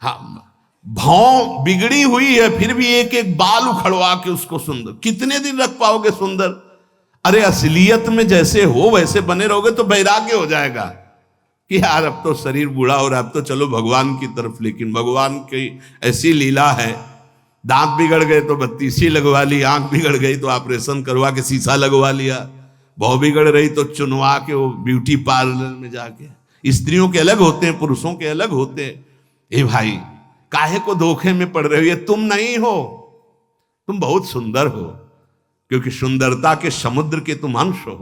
हाँ, भौं बिगड़ी हुई है, फिर भी एक एक बाल उखड़वा के उसको सुंदर, कितने दिन रख पाओगे सुंदर? अरे असलियत में जैसे हो वैसे बने रहोगे तो वैराग्य हो जाएगा कि यार अब तो शरीर बूढ़ा हो रहा है, अब तो चलो भगवान की तरफ। लेकिन भगवान की ऐसी लीला है, दांत बिगड़ गए तो बत्तीसी लगवा ली, आंख बिगड़ गई तो ऑपरेशन करवा के शीशा लगवा लिया, बहु बिगड़ रही तो चुनवा के वो ब्यूटी पार्लर में जाके। स्त्रियों के अलग होते हैं, पुरुषों के अलग होते हैं। ए भाई, काहे को धोखे में पड़ रहे हो? ये तुम नहीं हो, तुम बहुत सुंदर हो, क्योंकि सुंदरता के समुद्र के तुम अंश हो,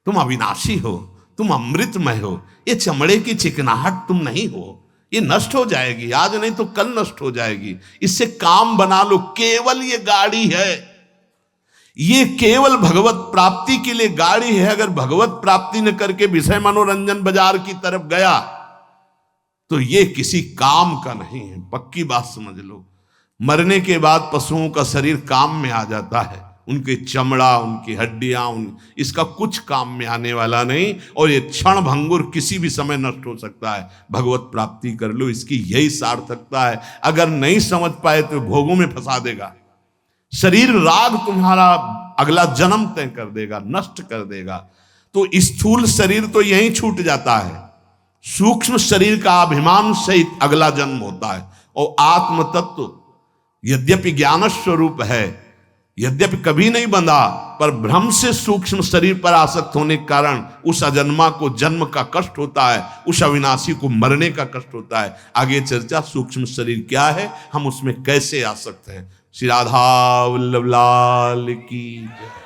तुम अविनाशी हो, तुम अमृतमय हो। ये चमड़े की चिकनाहट तुम नहीं हो, ये नष्ट हो जाएगी, आज नहीं तो कल नष्ट हो जाएगी। इससे काम बना लो, केवल ये गाड़ी है, ये केवल भगवत प्राप्ति के लिए गाड़ी है। अगर भगवत प्राप्ति न करके विषय मनोरंजन बाजार की तरफ गया तो ये किसी काम का नहीं है, पक्की बात समझ लो। मरने के बाद पशुओं का शरीर काम में आ जाता है, उनके चमड़ा, उनकी हड्डियां, इसका कुछ काम में आने वाला नहीं, और ये क्षण भंगुर किसी भी समय नष्ट हो सकता है। भगवत प्राप्ति कर लो, इसकी यही सार्थकता है। अगर नहीं समझ पाए तो भोगों में फंसा देगा। शरीर राग तुम्हारा अगला जन्म तय कर देगा, नष्ट कर देगा। तो स्थूल शरीर तो यहीं छूट जाता है, सूक्ष्म शरीर का अभिमान सहित अगला जन्म होता है। और आत्म तत्व यद्यपि ज्ञान स्वरूप है, यद्यपि कभी नहीं बंधा, पर भ्रम से सूक्ष्म शरीर पर आसक्त होने के कारण उस अजन्मा को जन्म का कष्ट होता है, उस अविनाशी को मरने का कष्ट होता है। आगे चर्चा सूक्ष्म शरीर क्या है, हम उसमें कैसे आ सकते हैं। श्री राधा वल्लभ लाल की जय।